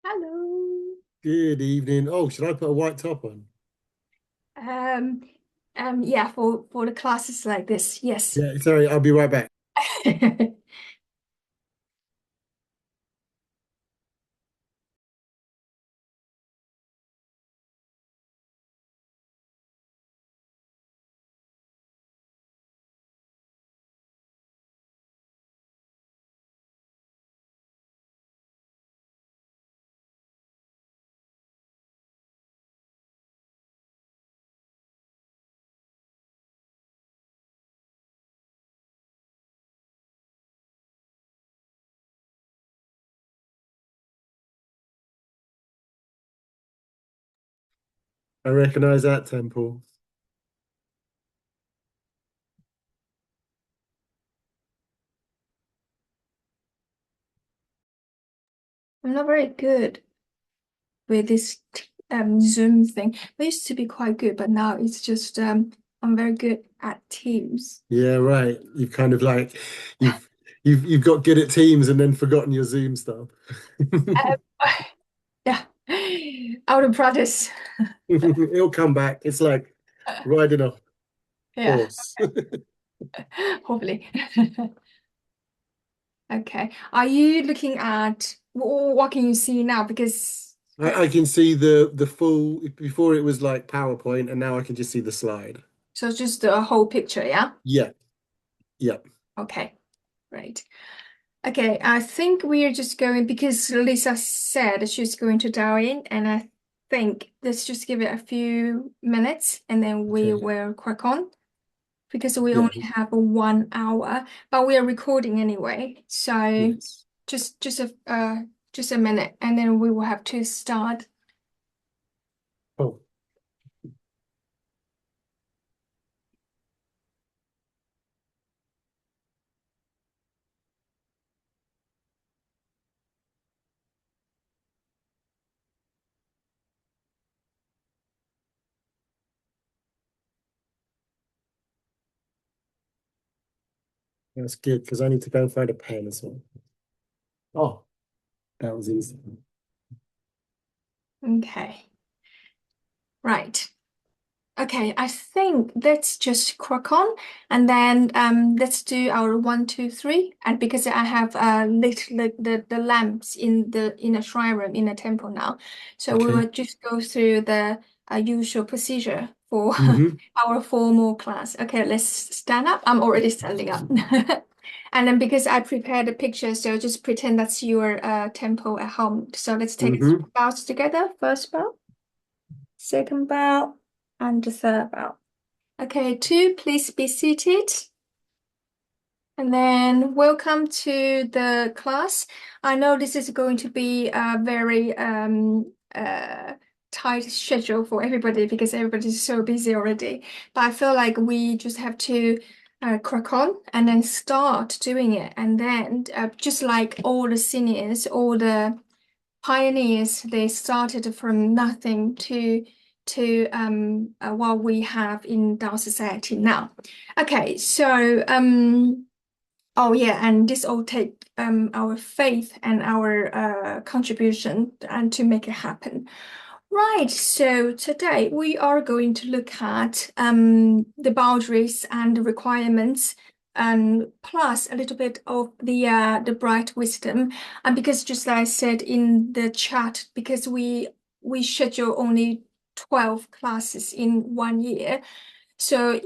Hello. Good evening. Oh, should I put a white top on? Um, yeah, for the classes like this, yes. Yeah, sorry, I'll be right back. I recognize that temple. I'm not very good with this Zoom thing. I used to be quite good, but now it's just I'm very good at Teams. Yeah, right. You've kind of like you've you've got good at Teams and then forgotten your Zoom stuff. Um, yeah, out of practice. It'll come back. It's like riding a Yeah, horse. hopefully. Okay. Are you looking at what can you see now? Because I can see the full before it was like PowerPoint and now I can just see the slide. so just the whole picture, yeah? Yeah, yeah. Okay, great. Okay, I think we are just going because Lisa said she's going to dial in, and I think let's just give it a few minutes and then we Okay. will crack on because we Yeah, only have a 1 hour, but we are recording anyway. So yes. just a minute and then we will have to start. Oh, that's good because I need to go and find a pen as well. Oh, that was easy. Okay, right. Okay, I think let's just crack on and then let's do our 1, 2, 3. And because I have lit the lamps in the shrine room in the temple now, so we Okay. will just go through the usual procedure for Hmm. our formal class. Okay, let's stand up. I'm already standing up. And then because I prepared the picture, so just pretend that's your temple at home. So let's take Hmm. bows together. First bow, second bow, and the third bow. Okay, two, please be seated. And then welcome to the class. I know this is going to be a very tight schedule for everybody because everybody's so busy already. But I feel like we just have to crack on and then start doing it. And then just like all the seniors, all the pioneers, they started from nothing to what we have in Dao society now. Okay, so oh yeah, and this all take our faith and our contribution and to make it happen. Right, so today we are going to look at the boundaries and the requirements, and plus a little bit of the bright wisdom. And because just like I said in the chat, because we schedule only 12 classes in 1 year, so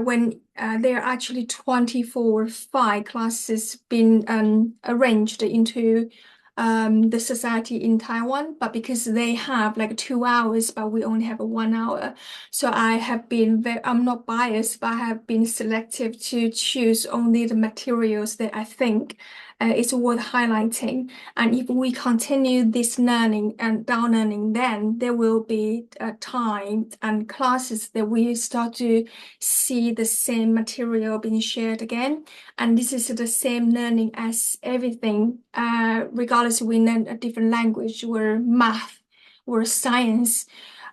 when there are actually 24 5 classes been arranged into the society in Taiwan, but because they have like 2 hours, but we only have a 1 hour. So I have been very, I'm not biased, but I have been selective to choose only the materials that I think is worth highlighting. And if we continue this learning and down learning, then there will be time and classes that we start to see the same material being shared again. And this is the same learning as everything, regardless we learn a different language or math or science.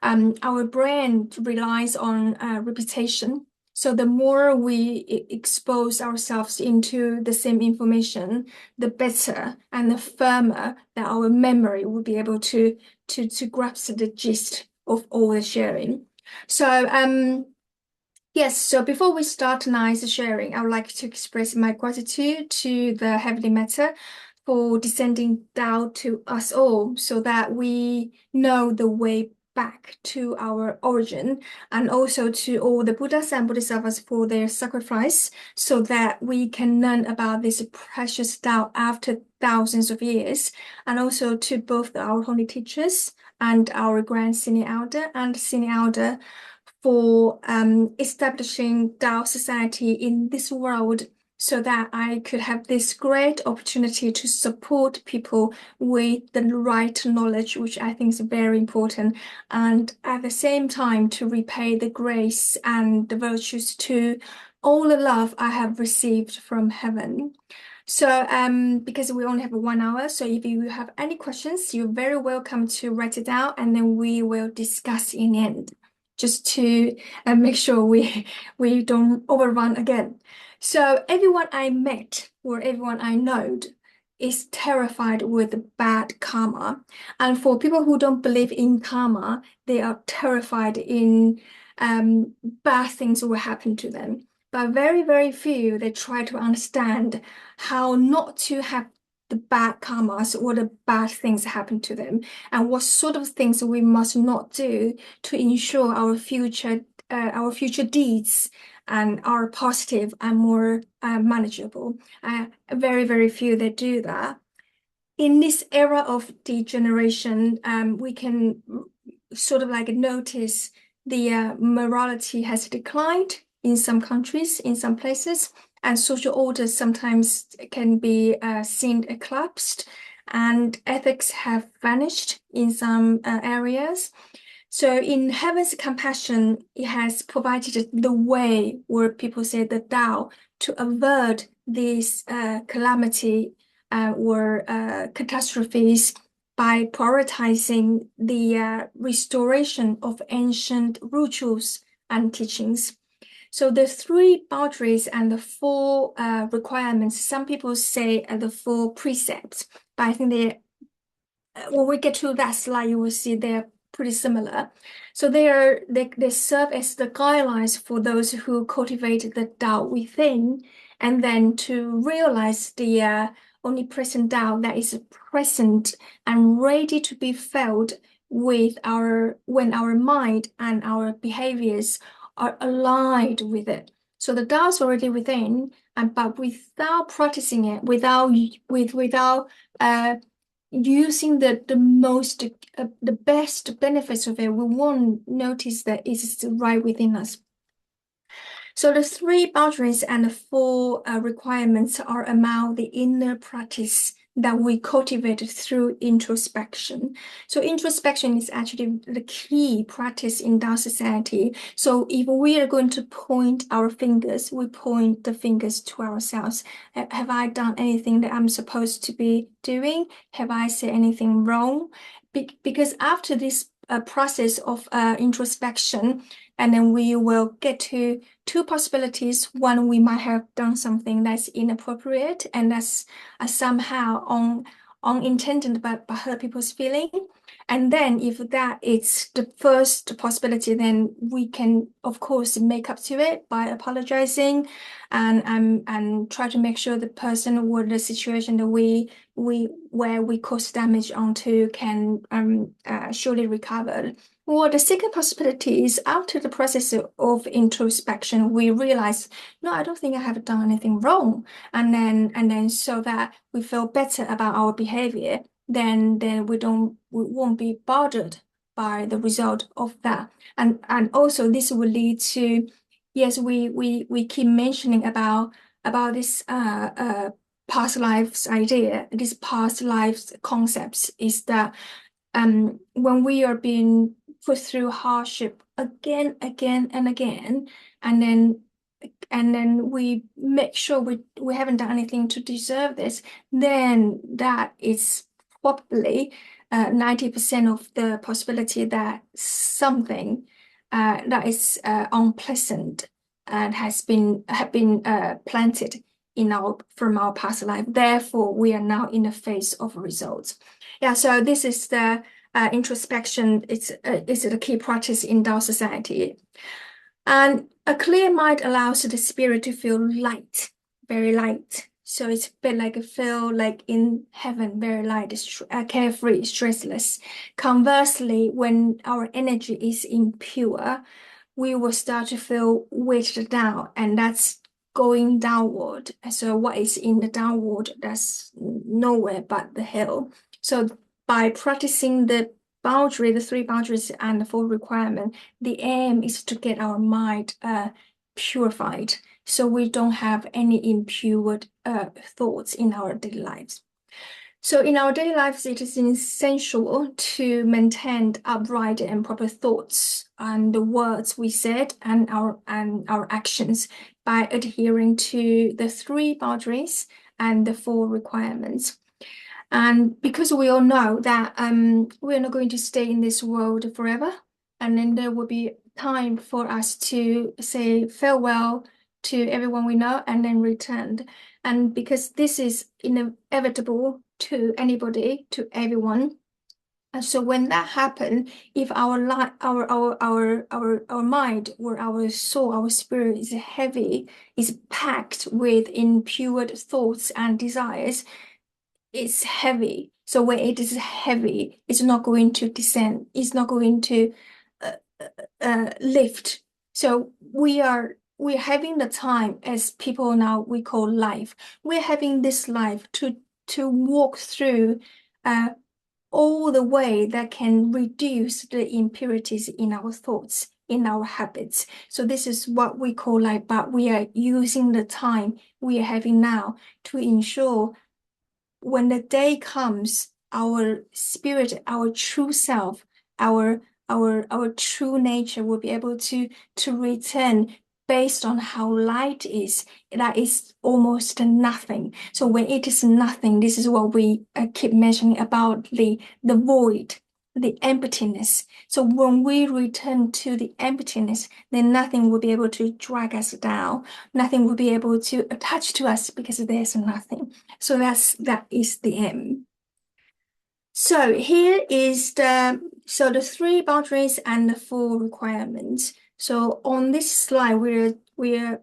Our brain relies on repetition. So the more we expose ourselves into the same information, the better and the firmer that our memory will be able to grasp the gist of all the sharing. So yes, so before we start tonight's sharing, I would like to express my gratitude to the Heavenly Matter for descending down to us all so that we know the way back to our origin, and also to all the Buddhas and Bodhisattvas for their sacrifice so that we can learn about this precious Tao after thousands of years, and also to both our holy teachers and our Grand Senior Elder and Senior Elder for establishing Dao society in this world so that I could have this great opportunity to support people with the right knowledge, which I think is very important, and at the same time to repay the grace and the virtues to all the love I have received from heaven. So because we only have 1 hour, so if you have any questions, you're very welcome to write it down and then we will discuss in the end, just to make sure we don't overrun again. So everyone I met or everyone I know is terrified with bad karma. And for people who don't believe in karma, they are terrified in bad things will happen to them. But very, very few, they try to understand how not to have the bad karmas or the bad things happen to them, and what sort of things we must not do to ensure our future deeds and are positive and more manageable. Very, very few that do that. In this era of degeneration, we can sort of like notice the morality has declined in some countries, in some places, and social order sometimes can be seen collapsed, and ethics have vanished in some areas. So in Heaven's compassion, it has provided the way where people say the Tao to avert this calamity or catastrophes by prioritizing the restoration of ancient rituals and teachings. So the 3 boundaries and the 4 requirements, some people say the 4 precepts, but I think when we get to that slide, you will see they're pretty similar. So they serve as the guidelines for those who cultivate the Tao within, and then to realize the omnipresent Tao that is present and ready to be felt when our mind and our behaviors are aligned with it. So the Tao is already within, but without practicing it, without using the best benefits of it, we won't notice that it is right within us. So the 3 boundaries and the 4 requirements are among the inner practice that we cultivate through introspection. So introspection is actually the key practice in Tao society. So if we are going to point our fingers, we point the fingers to ourselves. Have I done anything that I'm supposed to be doing? Have I said anything wrong? Because after this process of introspection, and then we will get to 2 possibilities. One, we might have done something that's inappropriate and that's somehow unintended but hurt people's feeling. And then if that is the first possibility, then we can, of course, make up to it by apologizing and try to make sure the person or the situation that where we caused damage onto can surely recover. Well, the second possibility is after the process of introspection, we realize, no, I don't think I have done anything wrong. And then so that we feel better about our behavior, then we won't be bothered by the result of that. And also this will lead to, yes, we keep mentioning about this past lives idea, this past lives concepts is that when we are being put through hardship again and again, and then we make sure we haven't done anything to deserve this, then that is probably 90% of the possibility that something that is unpleasant and have been planted from our past life. Therefore, we are now in the phase of results. Yeah, so this is the introspection. It's the key practice in Dao society. And a clear mind allows the spirit to feel light, very light. So it's a bit like feel like in heaven, very light, carefree, stressless. Conversely, when our energy is impure, we will start to feel weighted down, and that's going downward. So what is in the downward? That's nowhere but the hill. So by practicing the three boundaries and the four requirement, the aim is to get our mind purified, so we don't have any impure thoughts in our daily lives. So in our daily lives, it is essential to maintain upright and proper thoughts and the words we said and our actions by adhering to the three boundaries and the four requirements. And because we all know that we're not going to stay in this world forever, and then there will be time for us to say farewell to everyone we know and then return. And because this is inevitable to anybody, to everyone. And so when that happens, if our mind or our soul, our spirit is heavy, is packed with impure thoughts and desires, it's heavy. So when it is heavy, it's not going to descend. It's not going to lift. So we're having the time, as people now we call life. We're having this life to walk through all the way that can reduce the impurities in our thoughts, in our habits. So this is what we call life, but we are using the time we are having now to ensure when the day comes, our spirit, our true self, our true nature will be able to return based on how light is. That is almost nothing. So when it is nothing, this is what we keep mentioning about the void, the emptiness. So when we return to the emptiness, then nothing will be able to drag us down. Nothing will be able to attach to us because there's nothing. So that is the aim. So here is the three boundaries and the four requirements. So on this slide, we're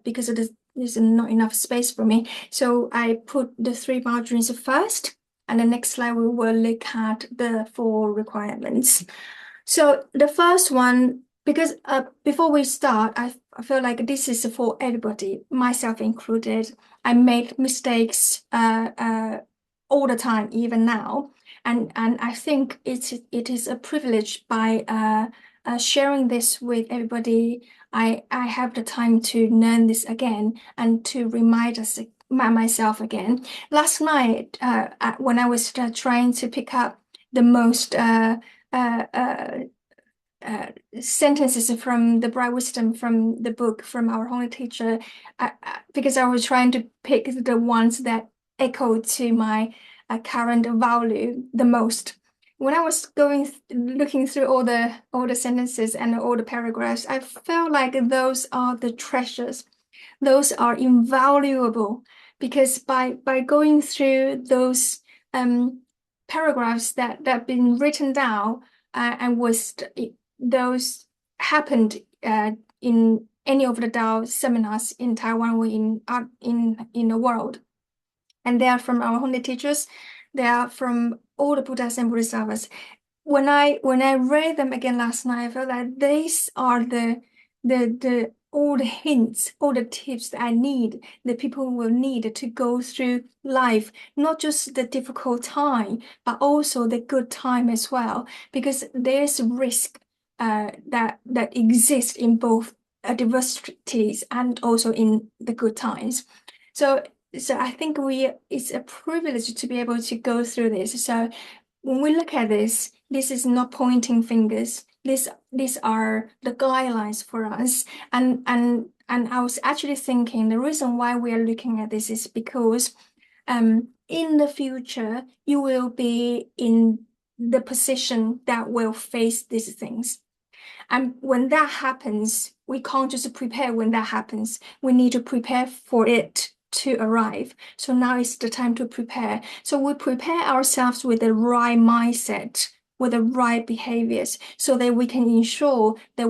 because there's not enough space for me. So I put the three boundaries first, and the next slide we will look at the four requirements. So the first one, because before we start, I feel like this is for everybody, myself included. I make mistakes all the time, even now. And I think it is a privilege by sharing this with everybody. I have the time to learn this again and to remind myself again. Last night, when I was trying to pick up the most sentences from the Bright Wisdom from the book from our holy teacher, because I was trying to pick the ones that echo to my current value the most. When I was looking through all the sentences and all the paragraphs, I felt like those are the treasures. Those are invaluable because by going through those paragraphs that have been written down and those happened in any of the Dao seminars in Taiwan or in the world. And they are from our holy teachers. They are from all the Buddhas and Bodhisattvas. When I read them again last night, I felt that these are the all the hints, all the tips that I need, that people will need to go through life, not just the difficult time, but also the good time as well, because there's risk that exists in both adversities and also in the good times. So I think it's a privilege to be able to go through this. So when we look at this is not pointing fingers. These are the guidelines for us. And I was actually thinking the reason why we are looking at this is because in the future you will be in the position that will face these things. And when that happens, we can't just prepare when that happens. We need to prepare for it to arrive. So now is the time to prepare. So we prepare ourselves with the right mindset, with the right behaviors, so that we can ensure that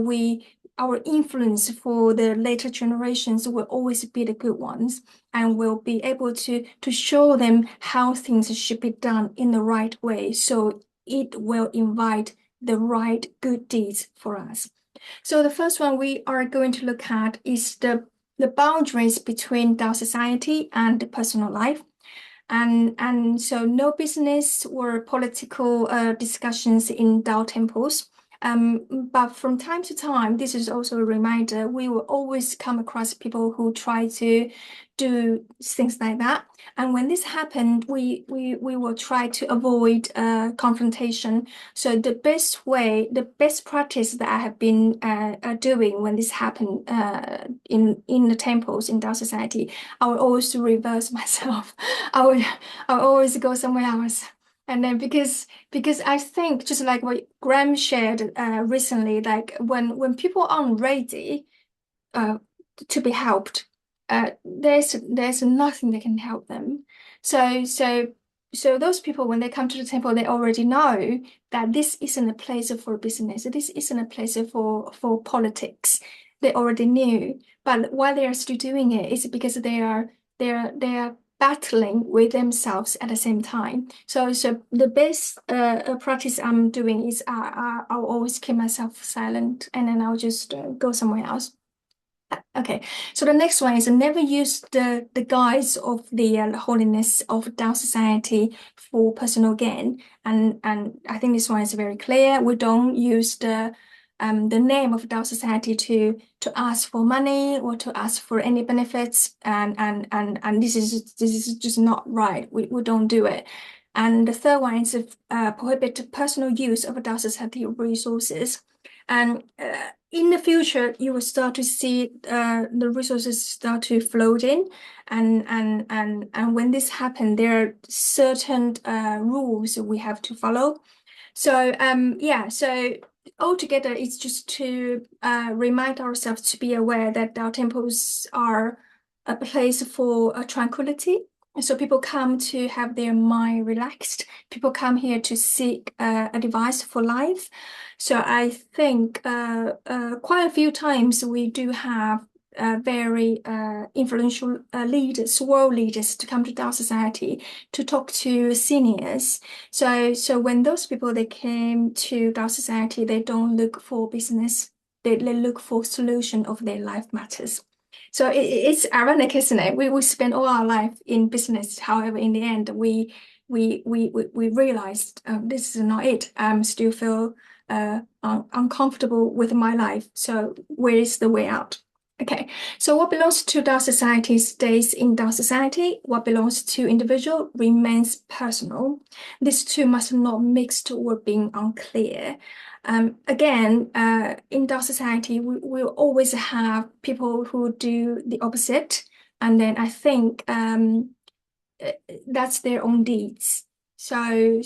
our influence for the later generations will always be the good ones, and we'll be able to show them how things should be done in the right way. So it will invite the right good deeds for us. So the first one we are going to look at is the boundaries between Dao society and the personal life. And so no business or political discussions in Dao temples. But from time to time, this is also a reminder, we will always come across people who try to do things like that. And when this happened, we will try to avoid confrontation. So the best practice that I have been doing when this happened in the temples in Dao society, I will always reverse myself. I would always go somewhere else. And then because I think just like what Graham shared recently, like when people aren't ready uh, to be helped, there's nothing that can help them. So those people, when they come to the temple, they already know that this isn't a place for business. This isn't a place for politics. They already knew, but why they are still doing it is because they are battling with themselves at the same time. So the best practice I'm doing is I'll always keep myself silent, and then I'll just go somewhere else. Okay, so the next one is never use the guise of the holiness of Tao society for personal gain, and I think this one is very clear. We don't use the name of Tao society to ask for money or to ask for any benefits, and this is just not right. We don't do it. And the third one is prohibit personal use of Tao society resources. And in the future, you will start to see the resources start to flow in, and when this happens, there are certain rules we have to follow. So yeah, so altogether, it's just to remind ourselves to be aware that our temples are a place for tranquility. So people come to have their mind relaxed. People come here to seek advice for life. So I think quite a few times we do have very influential leaders, world leaders, to come to Dao Society to talk to seniors. So when those people they came to Dao Society, they don't look for business. They look for solution of their life matters. So it's ironic, isn't it? We spend all our life in business. However, in the end, we realized this is not it. Still feel uncomfortable with my life. So where is the way out? Okay, so what belongs to Dao society stays in Dao society. What belongs to individual remains personal. These two must not mix or being unclear. Again, in Dao society, we will always have people who do the opposite, and then I think that's their own deeds. So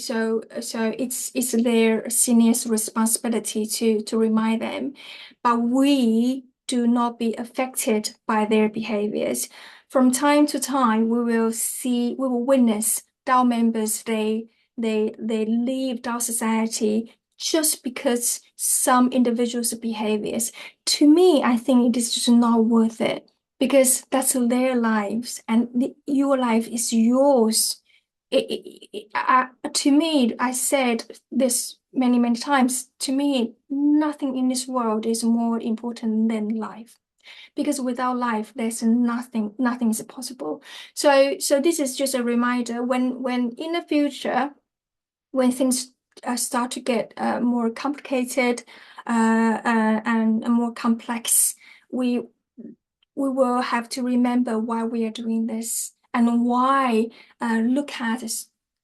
it's their seniors' responsibility to remind them, but we do not be affected by their behaviors. From time to time, we will witness Dao members they leave Dao society just because some individuals' behaviors. To me, I think it is just not worth it because that's their lives and your life is yours. To me, I said this many times, to me, nothing in this world is more important than life. Because without life, there's nothing is possible. So this is just a reminder when in the future, when things start to get more complicated and more complex, we we will have to remember why we are doing this and why look at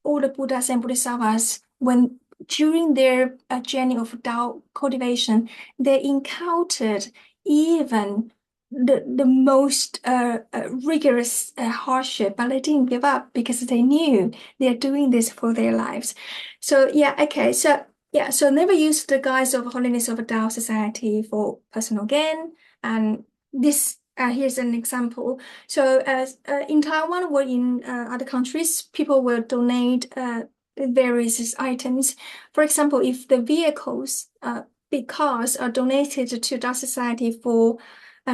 all the Buddhas and Bodhisattvas when during their journey of Tao cultivation, they encountered even the most rigorous hardship, but they didn't give up because they knew they're doing this for their lives. So yeah, okay. So Yeah, so never use the guise of holiness of a Dao society for personal gain. And this, here's an example. So in Taiwan or in other countries, people will donate various items. For example, if the vehicles, big cars are donated to Dao society for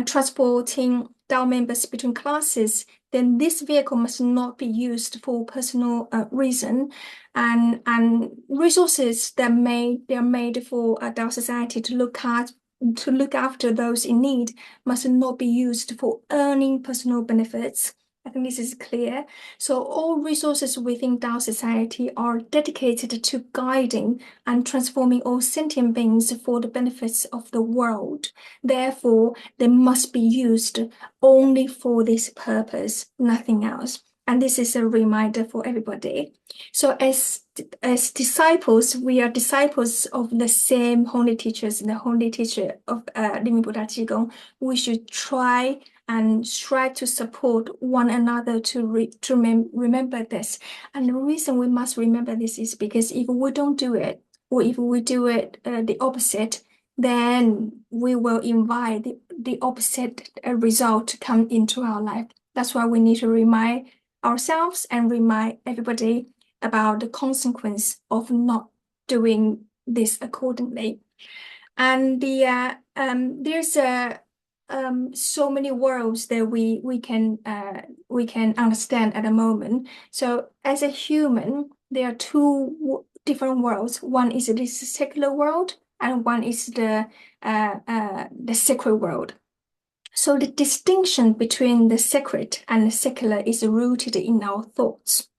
transporting Dao members between classes, then this vehicle must not be used for personal reason. And resources that they're made for our society to look after those in need must not be used for earning personal benefits. I think this is clear. So all resources within Dao society are dedicated to guiding and transforming all sentient beings for the benefits of the world. Therefore, they must be used only for this purpose, nothing else. And this is a reminder for everybody. So as disciples, we are disciples of the same holy teachers, the holy teacher of Living Buddha Qigong. We should try and strive to support one another to remember this. And the reason we must remember this is because if we don't do it, or if we do it the opposite, then we will invite the opposite result to come into our life. That's why we need to remind ourselves and remind everybody about the consequence of not doing this accordingly. And there's so many worlds that we can understand at the moment. So as a human, there are two different worlds. One is this secular world, and one is the sacred world. So the distinction between the sacred and the secular is rooted in our thoughts,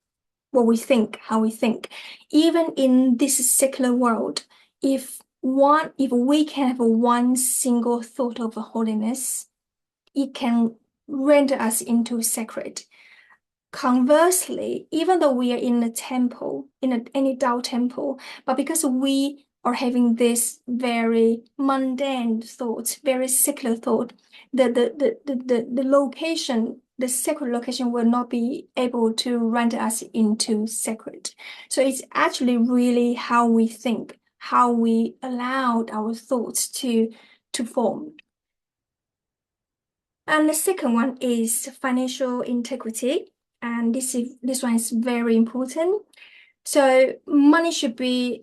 what we think, how we think. Even in this secular world, if we can have one single thought of holiness, it can render us into sacred. Conversely, even though we are in a temple, any Dao temple, but because we are having this very mundane thoughts, very secular thought, the location, the sacred location will not be able to render us into sacred. So it's actually really how we think, how we allowed our thoughts to form. And the second one is financial integrity. And this one is very important. So money should be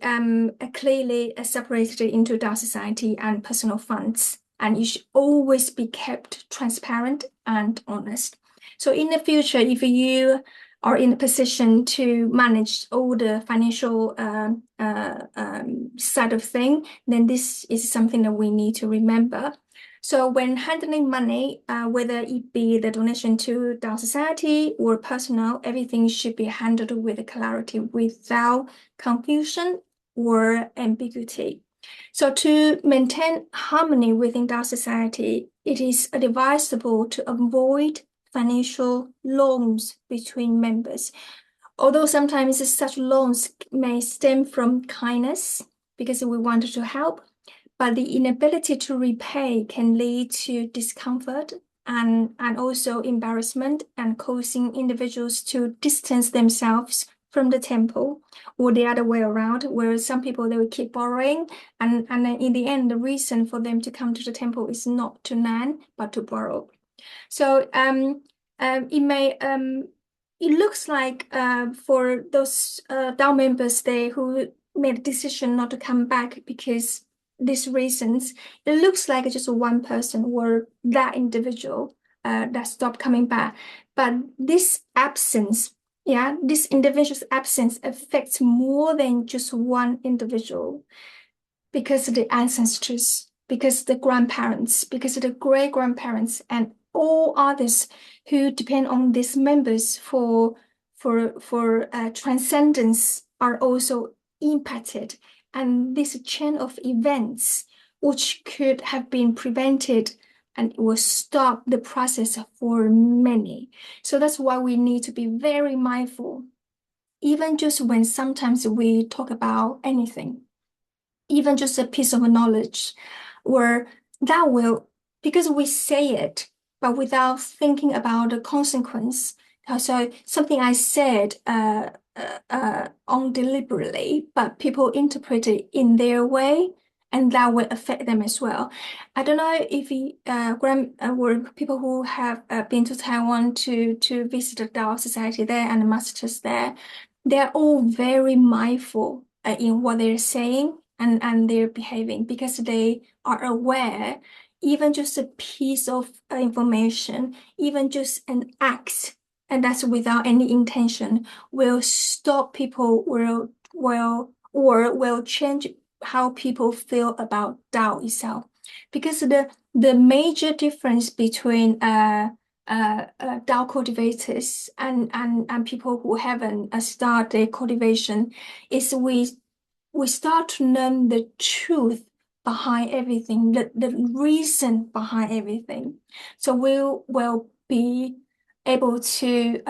clearly separated into Dao society and personal funds, and it should always be kept transparent and honest. So in the future, if you are in a position to manage all the financial side of thing, then this is something that we need to remember. So when handling money, whether it be the donation to Dao Society or personal, everything should be handled with clarity without confusion or ambiguity. So to maintain harmony within Dao Society, it is advisable to avoid financial loans between members. Although sometimes such loans may stem from kindness because we wanted to help, but the inability to repay can lead to discomfort and also embarrassment and causing individuals to distance themselves from the temple, or the other way around, where some people they will keep borrowing and then in the end the reason for them to come to the temple is not to lend but to borrow. So it looks like for those Dao members there who made a decision not to come back because these reasons, it looks like just one person or that individual that stopped coming back. But this absence, this individual's absence affects more than just one individual because of the ancestors, because of the grandparents, because of the great-grandparents, and all others who depend on these members for transcendence are also impacted. And this chain of events, which could have been prevented and will stop the process for many. So that's why we need to be very mindful, even just when sometimes we talk about anything, even just a piece of knowledge, or that will, because we say it, but without thinking about the consequence, So something I said undeliberately, but people interpret it in their way, and that will affect them as well. I don't know if or people who have been to Taiwan to visit the Dao Society there and the masters there, they're all very mindful in what they're saying and they're behaving because they are aware even just a piece of information, even just an act, and that's without any intention, will stop people, or will change how people feel about Dao itself. Because the major difference between Dao cultivators and people who haven't started their cultivation is we start to learn the truth behind everything, the reason behind everything. So we'll be able to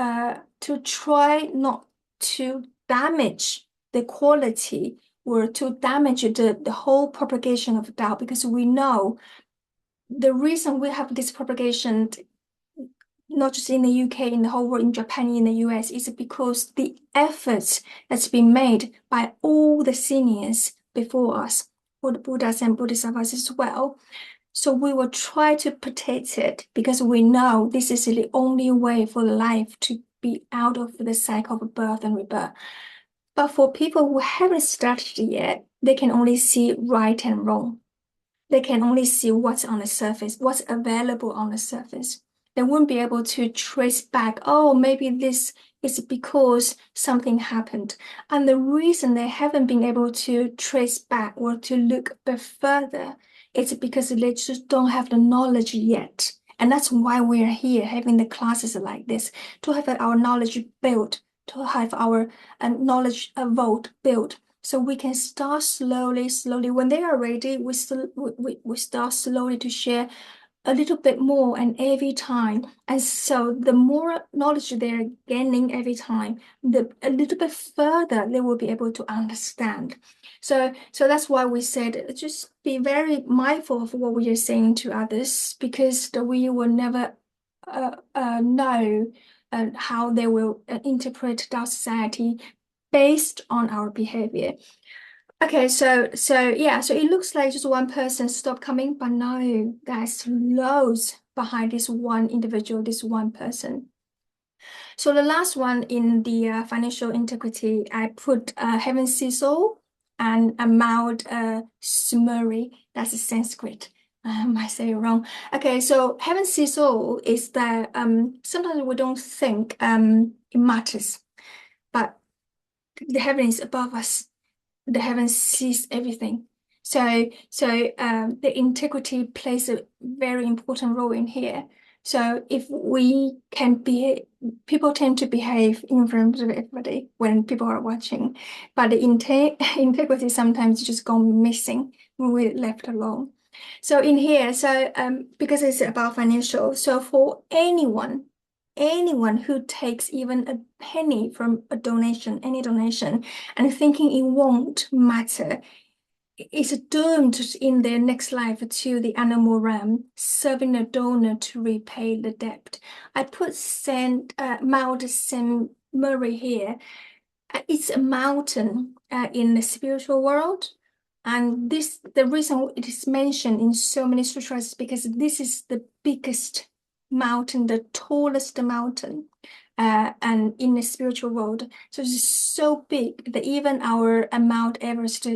try not to damage the quality or to damage the whole propagation of Tao, because we know the reason we have this propagation, not just in the UK, in the whole world, in Japan, in the US, is because the efforts that's been made by all the seniors before us, for the Buddhas and Bodhisattvas as well. So we will try to protect it because we know this is the only way for life to be out of the cycle of birth and rebirth. But for people who haven't started yet, they can only see right and wrong. They can only see what's on the surface, what's available on the surface. They won't be able to trace back, oh, maybe this is because something happened. And the reason they haven't been able to trace back or to look a bit further is because they just don't have the knowledge yet. And that's why we're here having the classes like this, to have our knowledge built, to have our knowledge vault built. So we can start slowly. When they are ready, we start slowly to share a little bit more and every time. And so the more knowledge they're gaining every time, a little bit further they will be able to understand. So that's why we said just be very mindful of what we are saying to others, because we will never know how they will interpret our society based on our behavior. Okay, so yeah, so it looks like just one person stopped coming, but no, there's loads behind this one individual, this one person. So the last one in the financial integrity, I put Heaven Cecil and Maud Sumeri. That's Sanskrit. I might say it wrong. Okay, so Heaven Cecil is that sometimes we don't think it matters, but the heaven is above us. The heaven sees everything. So the integrity plays a very important role in here. So if we can be, people tend to behave in front of everybody when people are watching, but the integrity sometimes just go missing when we're left alone. So in here, because it's about financial, so for anyone who takes even a penny from a donation, any donation, and thinking it won't matter, is doomed in their next life to the animal realm, serving a donor to repay the debt. I put Mount St. Murray here. It's a mountain in the spiritual world. And the reason it is mentioned in so many sutras is because this is the biggest mountain, the tallest mountain, and in the spiritual world. So it's so big that even our Mount Everest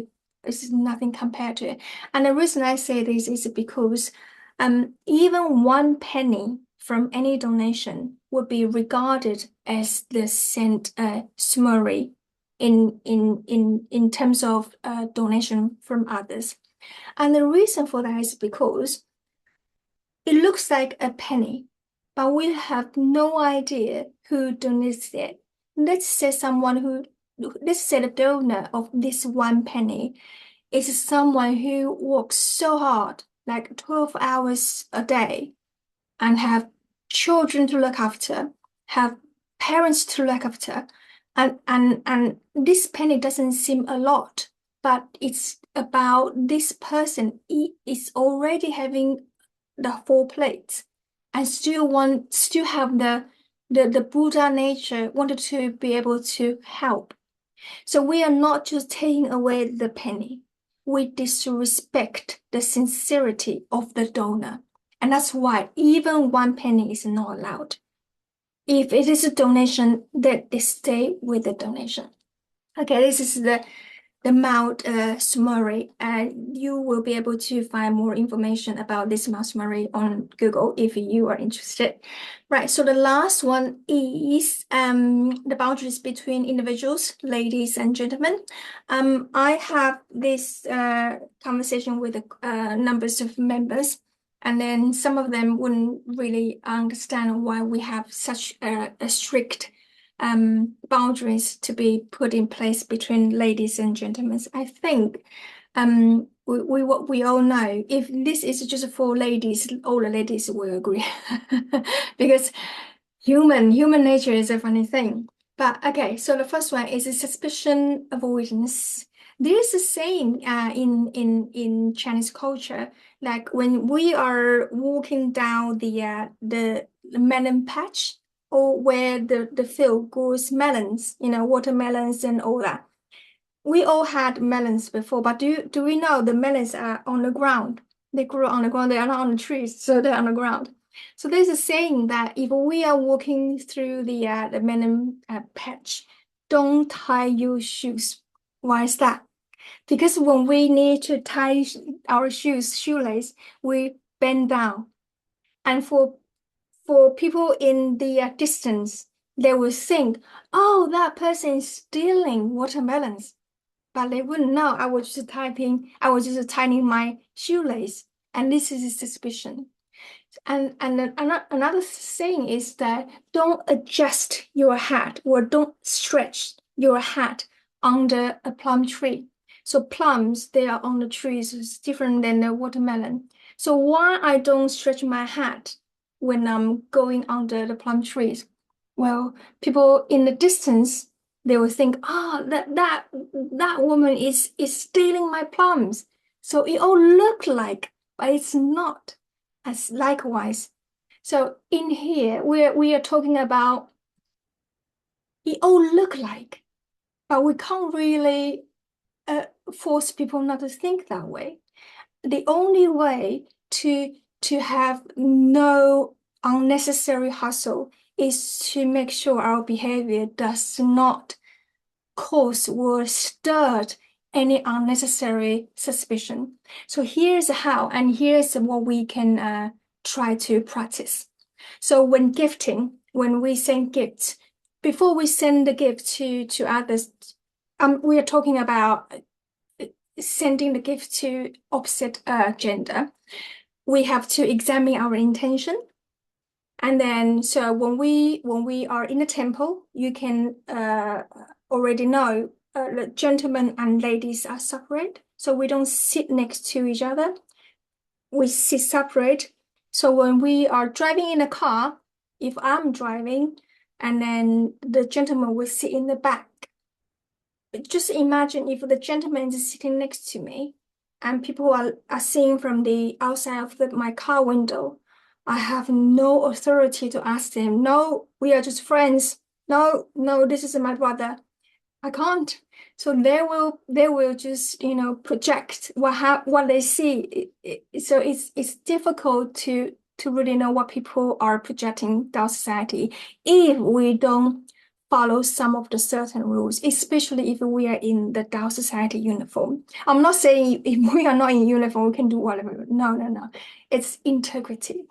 is nothing compared to it. And the reason I say this is because even one penny from any donation would be regarded as the Saint Smurry in terms of donation from others. And the reason for that is because it looks like a penny, but we have no idea who donates it. Let's say the donor of this one penny is someone who works so hard, like 12 hours a day, and have children to look after, have parents to look after. And this penny doesn't seem a lot, but it's about this person is already having the 4 plates and still have The Buddha nature wanted to be able to help. So we are not just taking away the penny. We disrespect the sincerity of the donor. And that's why even 1 penny is not allowed. If it is a donation, that they stay with the donation. Okay, this is the mild summary, and you will be able to find more information about this mild summary on Google if you are interested. Right, so the last one is the boundaries between individuals, ladies and gentlemen. I have this conversation with numbers of members, and then some of them wouldn't really understand why we have such a strict boundaries to be put in place between ladies and gentlemen. I think we all know if this is just for ladies, all the ladies will agree because human nature is a funny thing. But okay, so the first one is a suspicion avoidance. There's a saying in Chinese culture, like when we are walking down the melon patch, or where the field grows melons, watermelons and all that. We all had melons before, but do we know the melons are on the ground? They grow on the ground, they are not on the trees, so they're on the ground. So there's a saying that if we are walking through the melon patch, don't tie your shoes. Why is that? Because when we need to tie our shoelace, we bend down. And for people in the distance, they will think, oh, that person is stealing watermelons. But they wouldn't know. I was just tying my shoelace. And this is a suspicion. And another thing is that don't adjust your hat or don't stretch your hat under a plum tree. So plums, they are on the trees, it's different than the watermelon. So why I don't stretch my hat when I'm going under the plum trees? Well, people in the distance, they will think, oh, that woman is stealing my plums. So it all look like, but it's not as likewise. So in here, we are talking about it all look like, but we can't really force people not to think that way. The only way to have no unnecessary hustle is to make sure our behavior does not cause or stir any unnecessary suspicion. So here's how, and here's what we can try to practice. So when gifting, when we send gifts, before we send the gift to others, we are talking about sending the gift to opposite gender. We have to examine our intention. And then, so when we are in a temple, you can already know the gentlemen and ladies are separate. So we don't sit next to each other. We sit separate. So when we are driving in a car, if I'm driving, and then the gentleman will sit in the back. Just imagine if the gentleman is sitting next to me and people are seeing from the outside of my car window. I have no authority to ask them, no, we are just friends. No, this is my brother. I can't. So they will just project what they see. So it's difficult to really know what people are projecting Dao society if we don't follow some of the certain rules, especially if we are in the Dao society uniform. I'm not saying if we are not in uniform, we can do whatever. No. It's integrity.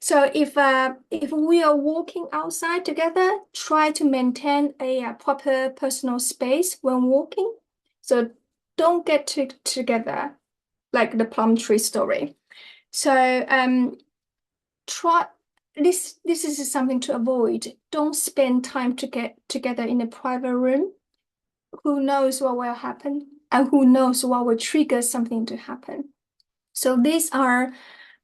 So if we are walking outside together, try to maintain a proper personal space when walking. So don't get together like the plum tree story. So try this is something to avoid. Don't spend time to get together in a private room. Who knows what will happen and who knows what will trigger something to happen. So these are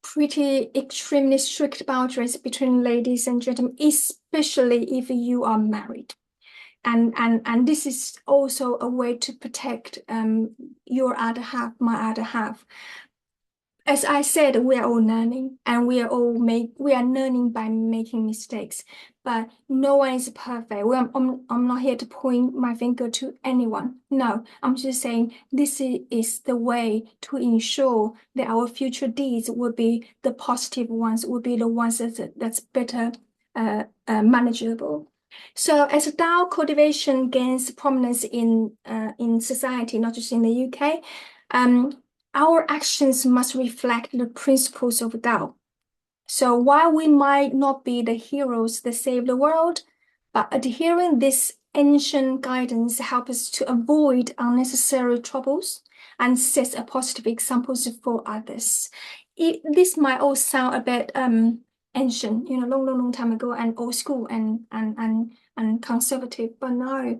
pretty extremely strict boundaries between ladies and gentlemen, especially if you are married. And this is also a way to protect your other half, my other half. as I said, we are all learning, and we are learning by making mistakes. But no one is perfect. I'm not here to point my finger to anyone. No, I'm just saying this is the way to ensure that our future deeds will be the positive ones, will be the ones that's better manageable. So as Dao cultivation gains prominence in society, not just in the UK, our actions must reflect the principles of Tao. So while we might not be the heroes that save the world, but adhering this ancient guidance helps us to avoid unnecessary troubles and set a positive examples for others. This might all sound a bit ancient, long time ago, and old school and conservative, but no,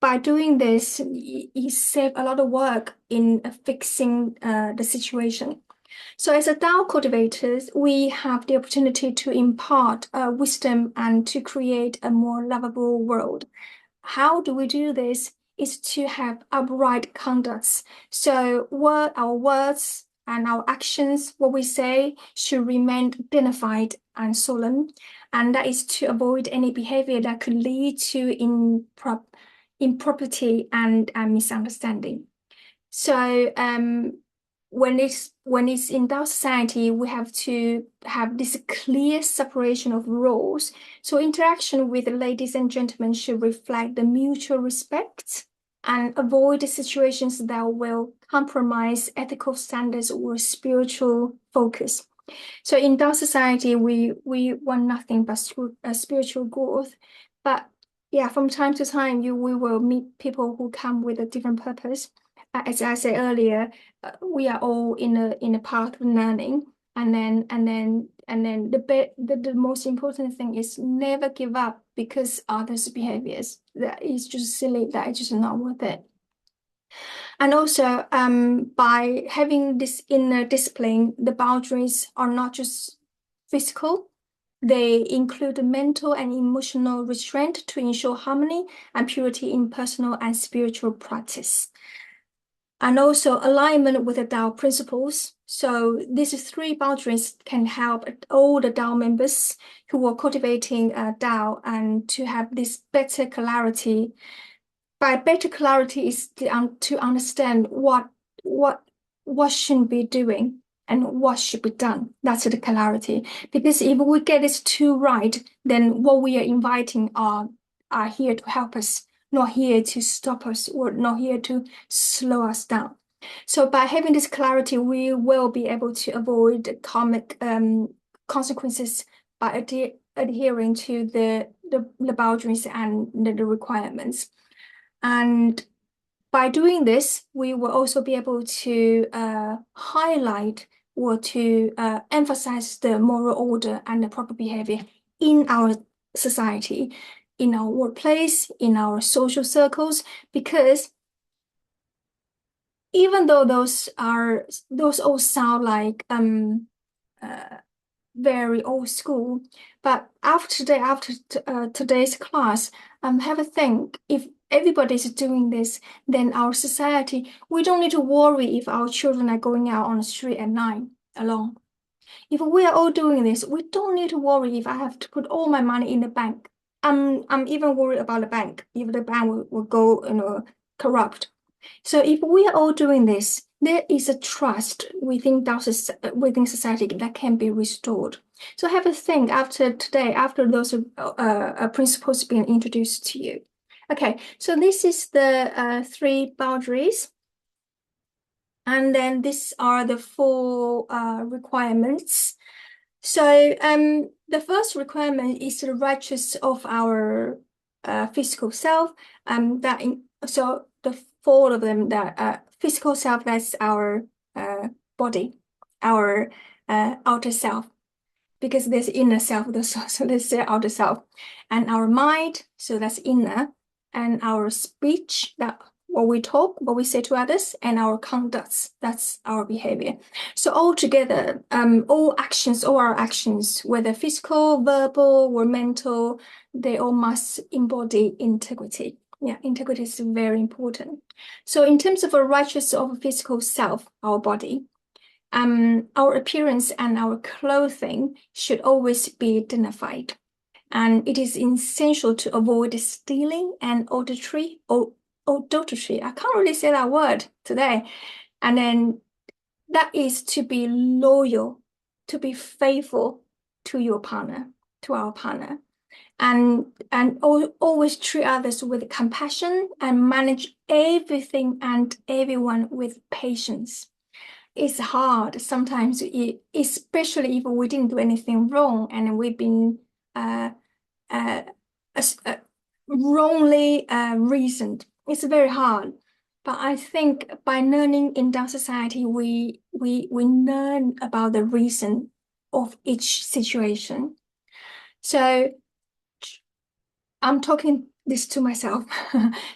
by doing this, you save a lot of work in fixing the situation. So as a Dao cultivators, we have the opportunity to impart wisdom and to create a more lovable world. How do we do this? Is to have upright conducts. So our words and our actions, what we say, should remain dignified and solemn. And that is to avoid any behavior that could lead to impropriety and misunderstanding. So when it's in Dao society, we have to have this clear separation of roles. So interaction with ladies and gentlemen should reflect the mutual respect and avoid the situations that will compromise ethical standards or spiritual focus. So in Dao society, we want nothing but spiritual growth. But yeah, from time to time, we will meet people who come with a different purpose. As I said earlier, we are all in a path of learning, and then the most important thing is never give up because others' behaviors. That is just silly. That is just not worth it. And also, by having this inner discipline, the boundaries are not just physical, they include mental and emotional restraint to ensure harmony and purity in personal and spiritual practice. And also alignment with the Dao principles. So these three boundaries can help all the Dao members who are cultivating Dao and to have this better clarity. By better clarity is to understand what should be doing and what should be done. That's the clarity. Because if we get this too right, then what we are inviting are here to help us, not here to stop us or not here to slow us down. So by having this clarity, we will be able to avoid karmic consequences by adhering to the boundaries and the requirements. And by doing this, we will also be able to highlight or to emphasize the moral order and the proper behavior in our society, in our workplace, in our social circles, because even though those all sound like very old school, but after today's class, have a think. If everybody's doing this, then our society, we don't need to worry if our children are going out on the street at night alone. If we are all doing this, we don't need to worry if I have to put all my money in the bank. I'm even worried about the bank, if the bank will go, corrupt. So if we are all doing this, there is a trust within society that can be restored. So have a think after today, after those principles being introduced to you. Okay, so this is the three boundaries. And then these are the four requirements. So the first requirement is the righteous of our physical self. So the four of them, that physical self, that's our body, our outer self, because there's inner self, so let's say outer self, and our mind, so that's inner, and our speech, that what we talk, what we say to others, and our conducts, that's our behavior. So altogether, all our actions, whether physical, verbal, or mental, they all must embody integrity. Yeah, integrity is very important. So in terms of a righteous of physical self, our body, Our appearance and our clothing should always be dignified. And it is essential to avoid stealing and adultery. I can't really say that word today. And then that is to be loyal, to be faithful to your partner, to our partner. And always treat others with compassion and manage everything and everyone with patience. It's hard sometimes, especially if we didn't do anything wrong and we've been uh, uh, wrongly reasoned. It's very hard. But I think by learning in Dao society, we learn about the reason of each situation. So I'm talking this to myself.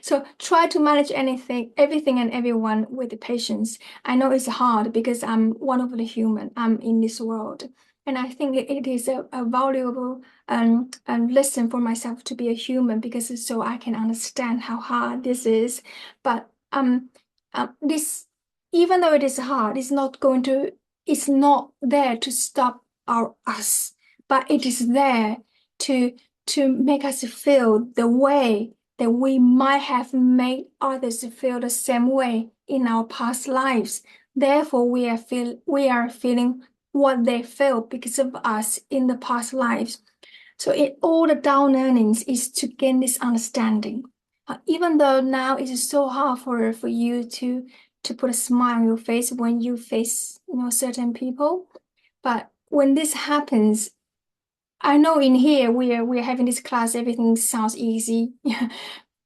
So try to manage everything and everyone with patience. I know it's hard because I'm one of the human. I'm in this world. And I think it is a valuable lesson for myself to be a human because so I can understand how hard this is. But this, even though it is hard, it's not there to stop us, but it is there to make us feel the way that we might have made others feel the same way in our past lives. Therefore, we are feeling what they felt because of us in the past lives. So all the Dao learnings is to gain this understanding. Even though now it is so hard for you to put a smile on your face when you face certain people, but when this happens, I know in here we are having this class, everything sounds easy.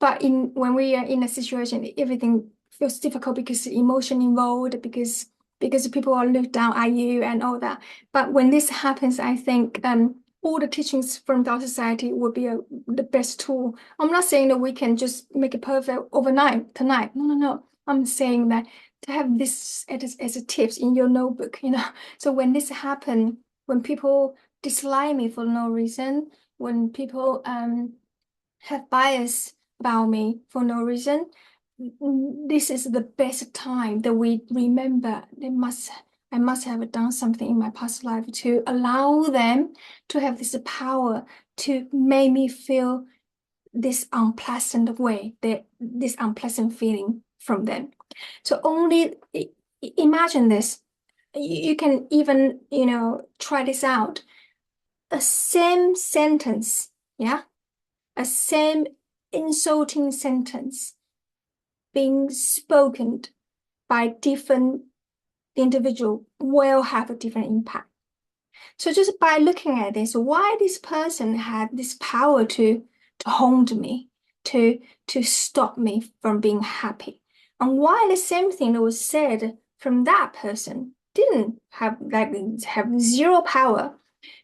But when we are in a situation, everything feels difficult because emotion involved, because people are looked down at you and all that. But when this happens, I think all the teachings from Dao Society would be the best tool. I'm not saying that we can just make it perfect overnight, tonight. No. I'm saying that to have this as a tips in your notebook, So when this happens, when people dislike me for no reason, when people have bias about me for no reason, this is the best time that we remember I must have done something in my past life to allow them to have this power to make me feel this unpleasant way, this unpleasant feeling from them. So only imagine this. You can even, try this out. A same sentence, yeah, a same insulting sentence being spoken by different individual will have a different impact. So just by looking at this, why this person had this power to hold me, to stop me from being happy, and why the same thing that was said from that person didn't have zero power.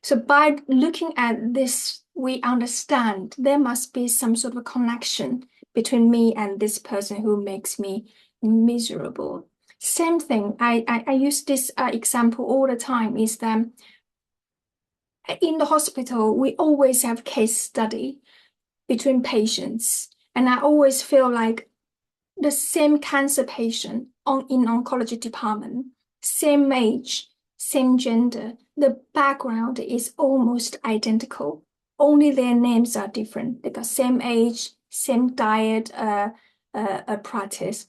So by looking at this, we understand there must be some sort of a connection between me and this person who makes me miserable. Same thing, I use this example all the time, is that in the hospital, we always have case study between patients. And I always feel like the same cancer patient in oncology department, same age, same gender, the background is almost identical. Only their names are different. They got same age, same diet practice,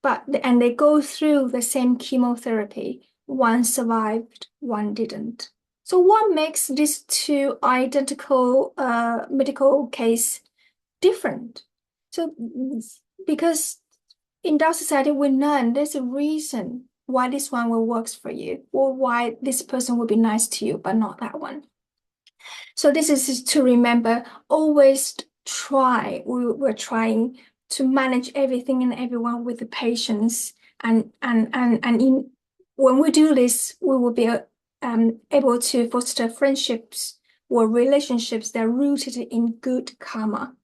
and they go through the same chemotherapy. One survived, one didn't. So what makes these two identical medical case different? So because in Dao Society, we learn there's a reason why this one will works for you, or why this person will be nice to you, but not that one. So this is to remember, always try, we're trying to manage everything and everyone with the patience. And when we do this, we will be able to foster friendships or relationships that are rooted in good karma.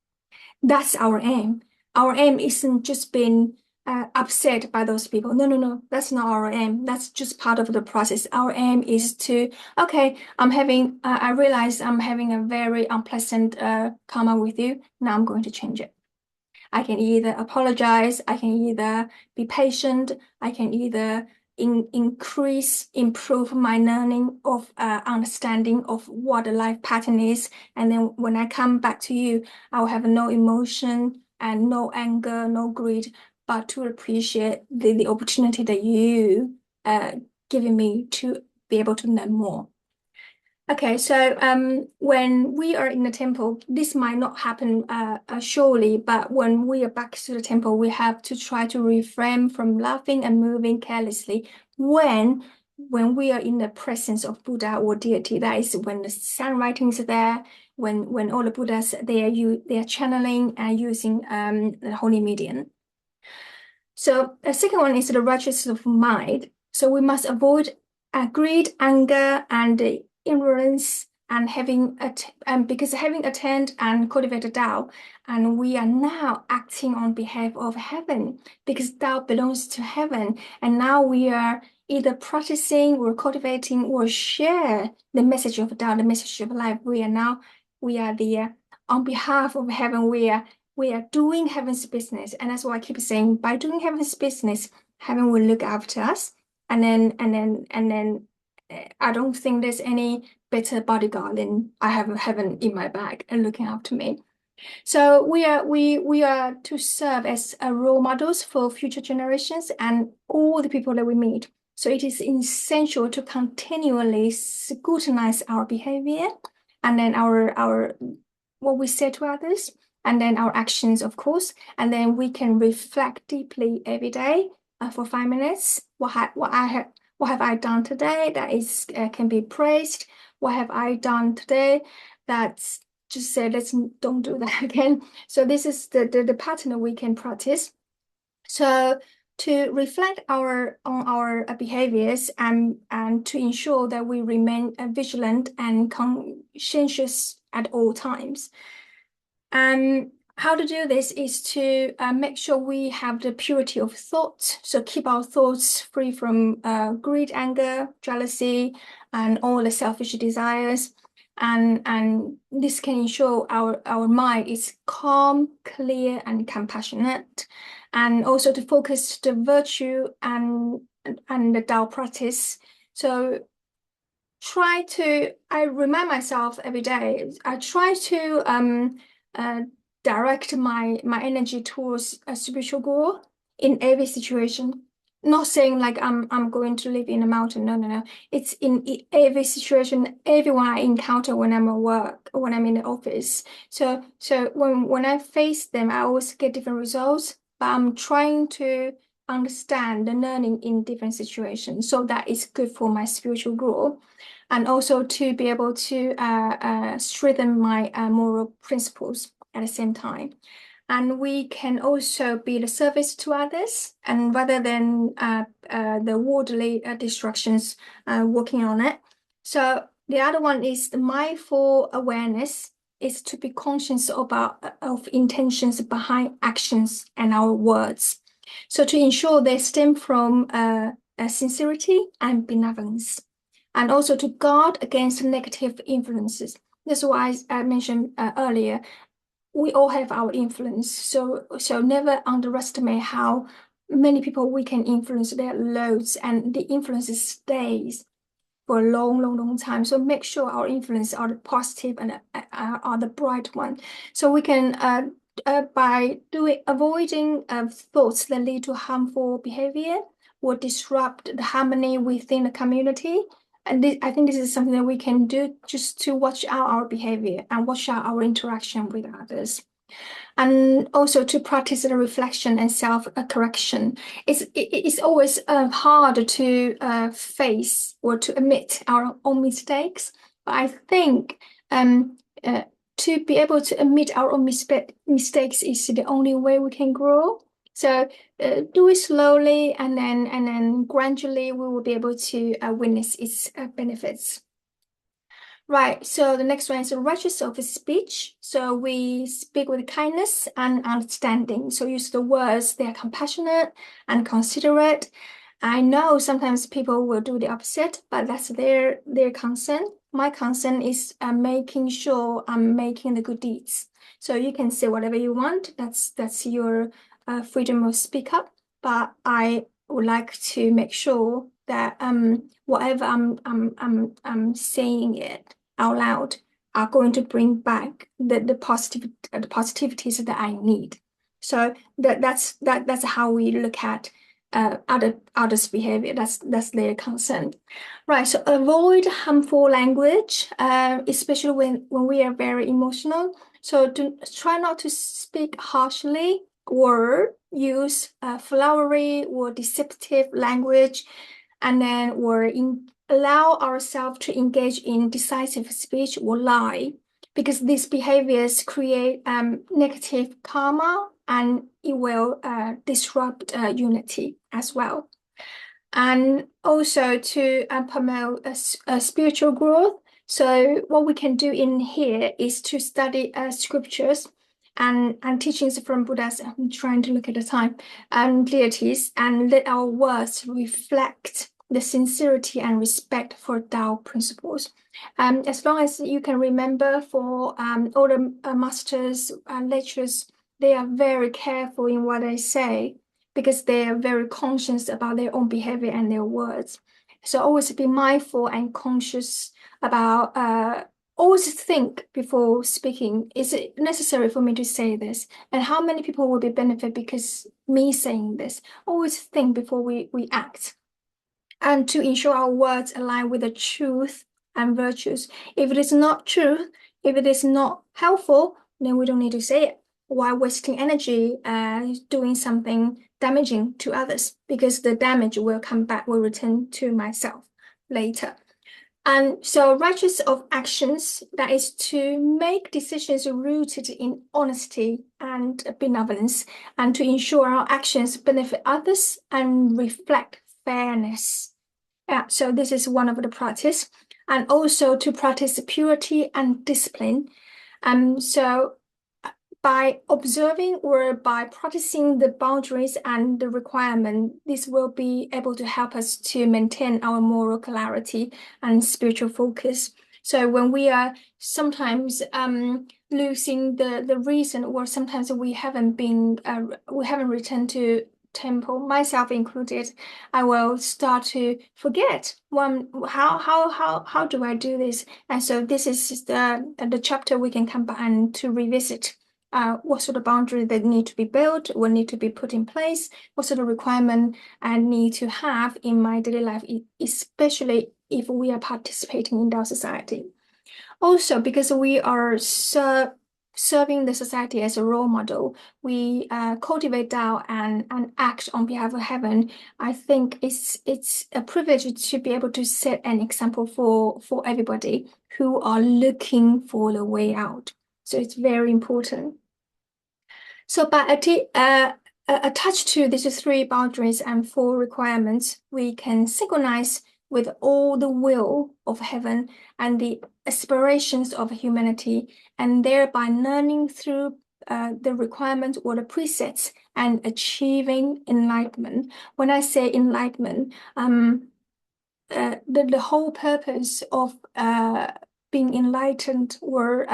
That's our aim. Our aim isn't just being upset by those people. No, that's not our aim. That's just part of the process. Our aim is to, okay, I realize I'm having a very unpleasant karma with you. Now I'm going to change it. I can either apologize, I can either be patient, I can either improve my learning of understanding of what the life pattern is. And then when I come back to you, I'll have no emotion and no anger, no greed, but to appreciate the opportunity that you giving me to be able to learn more. Okay, so when we are in the temple, this might not happen surely, but when we are back to the temple, we have to try to refrain from laughing and moving carelessly when we are in the presence of Buddha or deity. That is when the sun writing is there, when all the Buddhas they are channeling and using the holy medium. So the second one is the righteousness of mind. So we must avoid greed, anger, and ignorance, and because having attained and cultivated Tao, and we are now acting on behalf of heaven because Tao belongs to heaven, and now we are either practicing or cultivating or share the message of Tao, the message of life. We are the on behalf of heaven. We are doing heaven's business, and that's why I keep saying by doing heaven's business, heaven will look after us, and then I don't think there's any better bodyguard than I have heaven in my bag and looking after me. So we are to serve as role models for future generations and all the people that we meet. So it is essential to continually scrutinize our behavior and then our what we say to others and then our actions, of course, and then we can reflect deeply every day for 5 minutes. What have I done today that is can be praised? What have I done today that's just say don't do that again. So this is the pattern we can practice. So to reflect on our behaviors and to ensure that we remain vigilant and conscientious at all times. And how to do this is to make sure we have the purity of thought. So keep our thoughts free from greed, anger, jealousy, and all the selfish desires. And this can ensure our mind is calm, clear, and compassionate. And also to focus the virtue and the Tao practice. So I remind myself every day, I try to direct my energy towards a spiritual goal in every situation. Not saying like I'm going to live in a mountain. No. It's in every situation, everyone I encounter when I'm at work, when I'm in the office. So when I face them, I always get different results. But I'm trying to understand the learning in different situations, so that is good for my spiritual growth, and also to be able to strengthen my moral principles at the same time. And we can also be the service to others, and rather than the worldly distractions, working on it. So the other one is the mindful awareness, is to be conscious of intentions behind actions and our words. So to ensure they stem from sincerity and benevolence, and also to guard against negative influences. That's why I mentioned earlier, we all have our influence. So never underestimate how many people we can influence. There are loads, and the influence stays for a long time. So make sure our influence are the positive and are the bright one. So we can by avoiding thoughts that lead to harmful behavior or disrupt the harmony within the community. And I think this is something that we can do just to watch out our behavior and watch out our interaction with others. And also to practice the reflection and self-correction. It's always hard to face or to admit our own mistakes. But I think to be able to admit our own mistakes is the only way we can grow. So do it slowly, and then gradually we will be able to witness its benefits. Right, so the next one is the righteous of speech. So we speak with kindness and understanding. So use the words, they are compassionate and considerate. I know sometimes people will do the opposite, but that's their concern. My concern is making sure I'm making the good deeds. So you can say whatever you want. That's your freedom of speak up. But I would like to make sure that whatever I'm saying it out loud are going to bring back the positivities that I need. So that's how we look at others' behavior. That's their concern. Right. So avoid harmful language, especially when we are very emotional. So try not to speak harshly or use flowery or deceptive language, and then allow ourselves to engage in decisive speech or lie, because these behaviors create negative karma, and it will disrupt unity as well. And also to promote a spiritual growth. So what we can do in here is to study scriptures and teachings from Buddha's, I'm trying to look at the time, deities, and let our words reflect the sincerity and respect for Tao principles. As long as you can remember, for all the masters and lecturers, they are very careful in what they say, because they are very conscious about their own behavior and their words. So always be mindful and conscious about, always think before speaking, is it necessary for me to say this? And how many people will be benefit because me saying this? Always think before we act. And to ensure our words align with the truth and virtues. If it is not true, if it is not helpful, then we don't need to say it. Why wasting energy doing something damaging to others? Because the damage will come back, will return to myself later. And so righteous of actions, that is to make decisions rooted in honesty and benevolence, and to ensure our actions benefit others and reflect fairness. Yeah, so this is one of the practice. And also to practice purity and discipline. So by observing or by practicing the boundaries and the requirement, this will be able to help us to maintain our moral clarity and spiritual focus. So when we are sometimes losing the reason, or sometimes we haven't returned to temple, myself included, I will start to forget how do I do this? And so this is the chapter we can come back and to revisit. What sort of boundary that need to be built, what need to be put in place, what sort of requirement I need to have in my daily life, especially if we are participating in Dao society. Also, because we are serving the society as a role model, we cultivate Dao and act on behalf of heaven. I think it's a privilege to be able to set an example for everybody who are looking for the way out. So it's very important. So by attached to these three boundaries and four requirements, we can synchronize with all the will of heaven and the aspirations of humanity, and thereby learning through the requirements or the precepts and achieving enlightenment. When I say enlightenment, the whole purpose of being enlightened or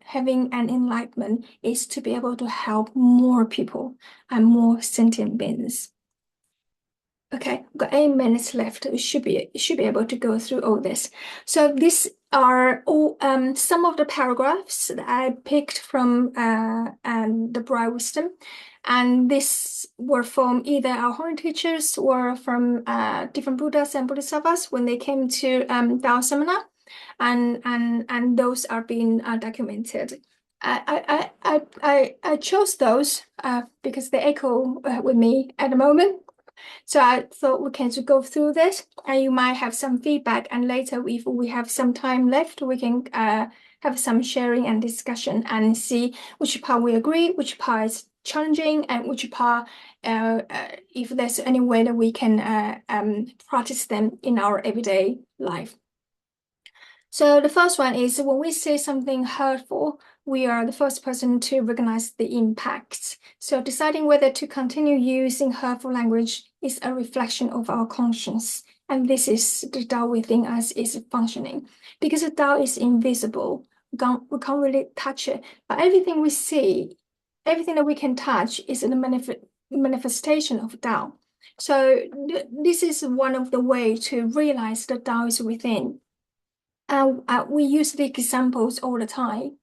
having an enlightenment is to be able to help more people and more sentient beings. Okay, we've got 8 minutes left. We should be able to go through all this. So these are all some of the paragraphs that I picked from the Bright Wisdom, and this were from either our Horn teachers or from different Buddhas and Bodhisattvas when they came to Dao seminar, and those are being documented. I chose those because they echo with me at the moment. So I thought we can just go through this, and you might have some feedback, and later if we have some time left, we can have some sharing and discussion and see which part we agree, which part is challenging, and which part, if there's any way that we can practice them in our everyday life. So the first one is, when we say something hurtful, we are the first person to recognize the impacts. So deciding whether to continue using hurtful language is a reflection of our conscience. And this is the Tao within us is functioning. Because the Tao is invisible, we can't really touch it. But everything we see, everything that we can touch is a manifestation of Tao. So this is one of the ways to realize the Tao is within. And we use the examples all the time.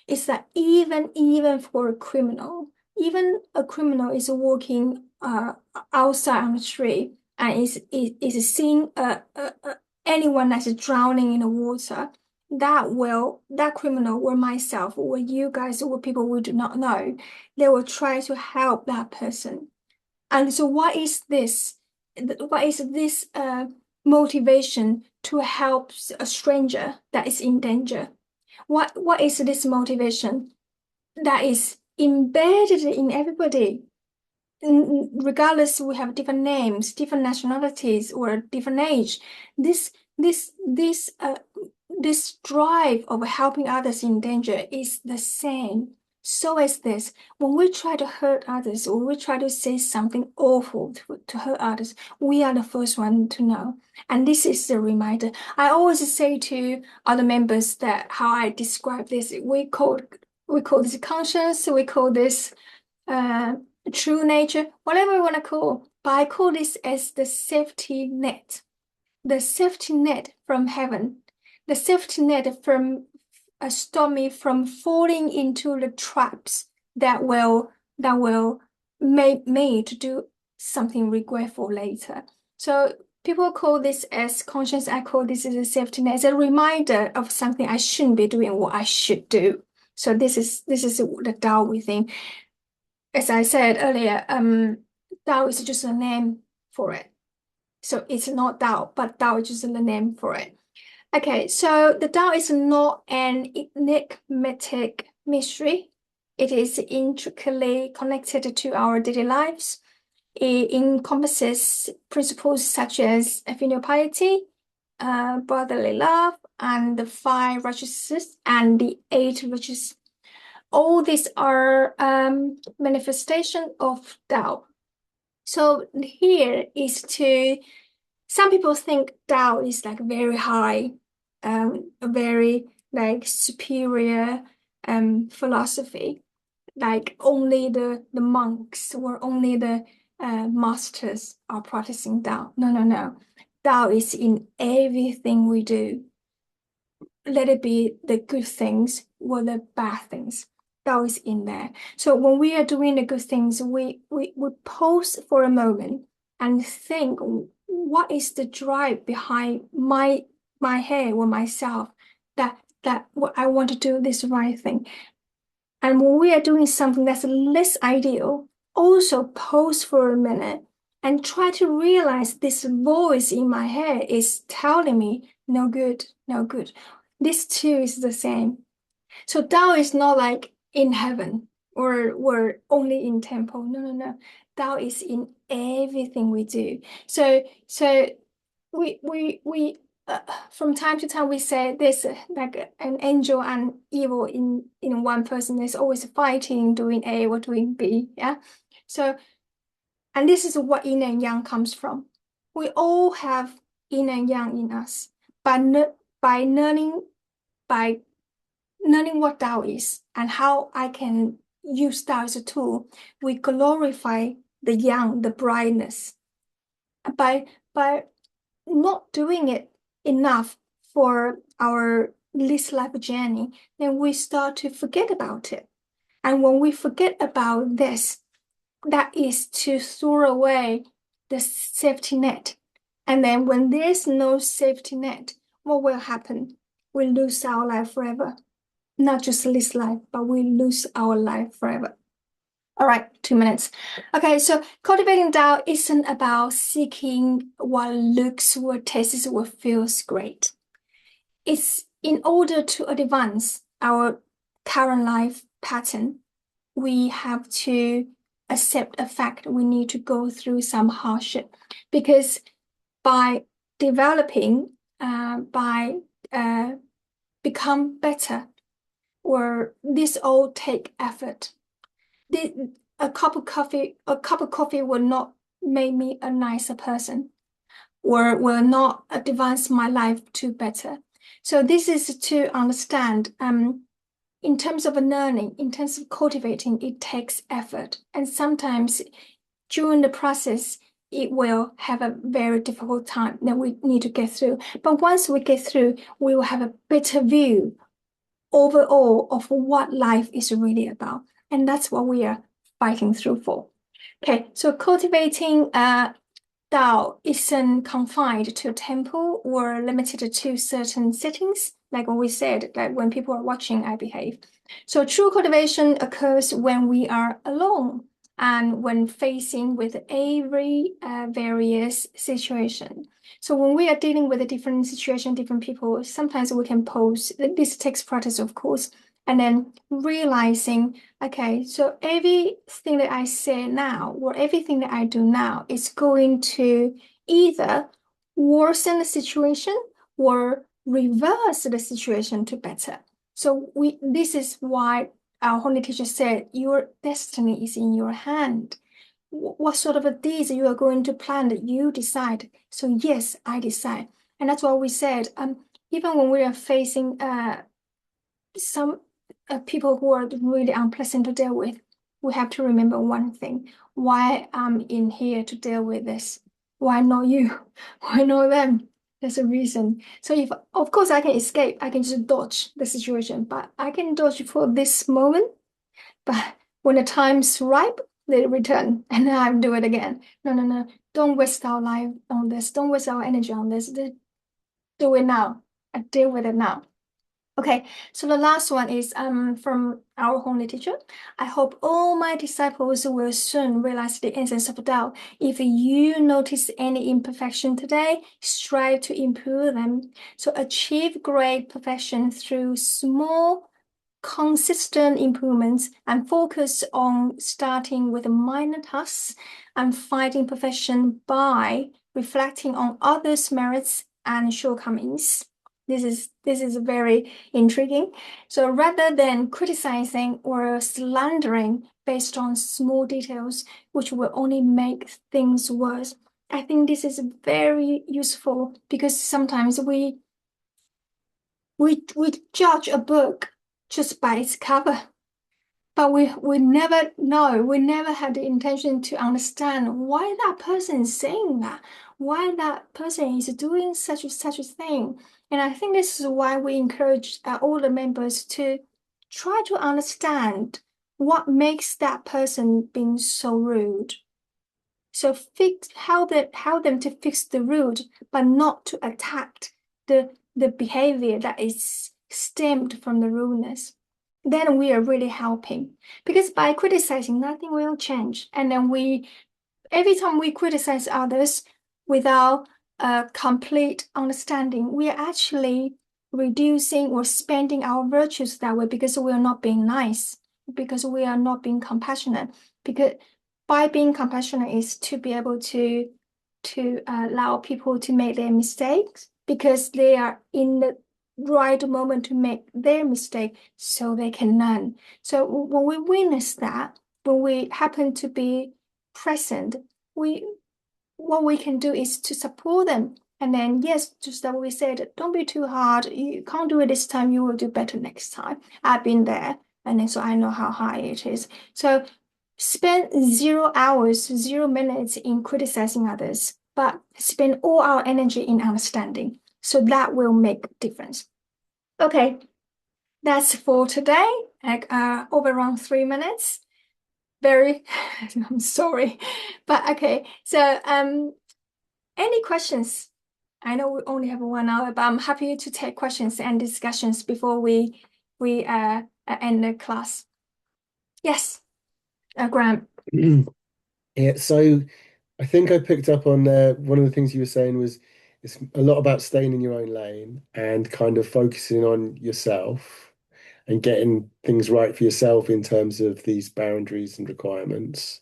It's that even for a criminal, even a criminal is walking outside on the street and is seeing anyone that's drowning in the water, that criminal or myself or you guys or people we do not know, they will try to help that person. And so what is this? What is this motivation to help a stranger that is in danger? What is this motivation that is embedded in everybody? Regardless, we have different names, different nationalities, or different age. This drive of helping others in danger is the same. So is this. When we try to hurt others, or we try to say something awful to hurt others, we are the first one to know. And this is a reminder. I always say to other members that how I describe this, we call this conscience, we call this true nature, whatever you want to call. But I call this as the safety net from heaven, the safety net from stop me from falling into the traps that will make me to do something regretful later. So people call this as conscience. I call this as a safety net, as a reminder of something I shouldn't be doing, what I should do. So this is the Tao within. As I said earlier, Tao is just a name for it. So it's not Tao, but Tao is just the name for it. Okay, so the Tao is not an enigmatic mystery. It is intricately connected to our daily lives. It encompasses principles such as filial piety, brotherly love, and the 5 righteousness and the 8 virtues. All these are manifestation of Tao. So here is to, some people think Tao is like very high, a very like superior philosophy, like only the monks or only the masters are practicing Tao. No. Tao is in everything we do. Let it be the good things or the bad things. Tao is in there. So when we are doing the good things, we pause for a moment and think, what is the drive behind my head or myself that what I want to do this right thing. And when we are doing something that's less ideal, also pause for a minute and try to realize this voice in my head is telling me no good, no good. This too is the same. So Tao is not like in heaven or only in temple. No. Tao is in everything we do. So we from time to time we say there's like an angel and evil in one person. There's always fighting, doing A or doing B. Yeah. So, and this is what yin and yang comes from. We all have yin and yang in us. By learning what Tao is and how I can use Tao as a tool, we glorify the yang, the brightness. By not doing it enough for our this life journey, then we start to forget about it. And when we forget about this, that is to throw away the safety net. And then when there's no safety net, what will happen? We lose our life forever. Not just this life, but we lose our life forever. All right, 2 minutes. Okay, so cultivating Tao isn't about seeking what looks or tastes or feels great. It's in order to advance our current life pattern, we have to accept a fact we need to go through some hardship, because by developing, become better, or this all take effort. A cup of coffee will not make me a nicer person, or will not advance my life to better. So this is to understand, in terms of learning, in terms of cultivating, it takes effort. And sometimes during the process, it will have a very difficult time that we need to get through. But once we get through, we will have a better view overall of what life is really about. And that's what we are fighting through for. Okay, so cultivating Dao isn't confined to a temple or limited to certain settings. Like what we said, like when people are watching, I behave. So true cultivation occurs when we are alone and when facing with every various situation. So when we are dealing with a different situation, different people, sometimes we can pose, this takes practice, of course, and then realizing, okay, so everything that I say now or everything that I do now is going to either worsen the situation or reverse the situation to better. So this is why our Holy Teacher said, your destiny is in your hand. What sort of a deeds you are going to plan that you decide. So yes, I decide. And that's why we said, even when we are facing some people who are really unpleasant to deal with, we have to remember one thing. Why I'm in here to deal with this? Why not you? Why not them? There's a reason. So if, of course, I can escape, I can just dodge the situation, but I can dodge for this moment. But when the time's ripe, they return and I do it again. No, no, no. Don't waste our life on this. Don't waste our energy on this. Do it now. I deal with it now. Okay, so the last one is from our Holy Teacher. I hope all my disciples will soon realize the essence of Tao. If you notice any imperfection today, strive to improve them. So achieve great perfection through small, consistent improvements and focus on starting with minor tasks and finding perfection by reflecting on others' merits and shortcomings. This is very intriguing. So rather than criticizing or slandering based on small details, which will only make things worse, I think this is very useful because sometimes we judge a book just by its cover, but we never know, we never had the intention to understand why that person is saying that, why that person is doing such a thing. And I think this is why we encourage all the members to try to understand what makes that person being so rude. So help them to fix the rude, but not to attack the behavior that is stemmed from the rudeness. Then we are really helping, because by criticizing, nothing will change. And then every time we criticize others without a complete understanding, we are actually reducing or spending our virtues that way because we are not being nice, because we are not being compassionate. Because by being compassionate is to be able to allow people to make their mistakes because they are in the right moment to make their mistake so they can learn. So when we witness that, when we happen to be present, what we can do is to support them. And then, yes, just like we said, don't be too hard. You can't do it this time. You will do better next time. I've been there. And then so I know how hard it is. So spend 0 hours, 0 minutes in criticizing others, but spend all our energy in understanding. So that will make a difference. Okay, that's for today. Like over around 3 minutes. Very, I'm sorry, but okay. So any questions? I know we only have 1 hour, but I'm happy to take questions and discussions before we end the class. Yes, Graham. Yeah, so I think I picked up on one of the things you were saying was it's a lot about staying in your own lane and kind of focusing on yourself and getting things right for yourself in terms of these boundaries and requirements.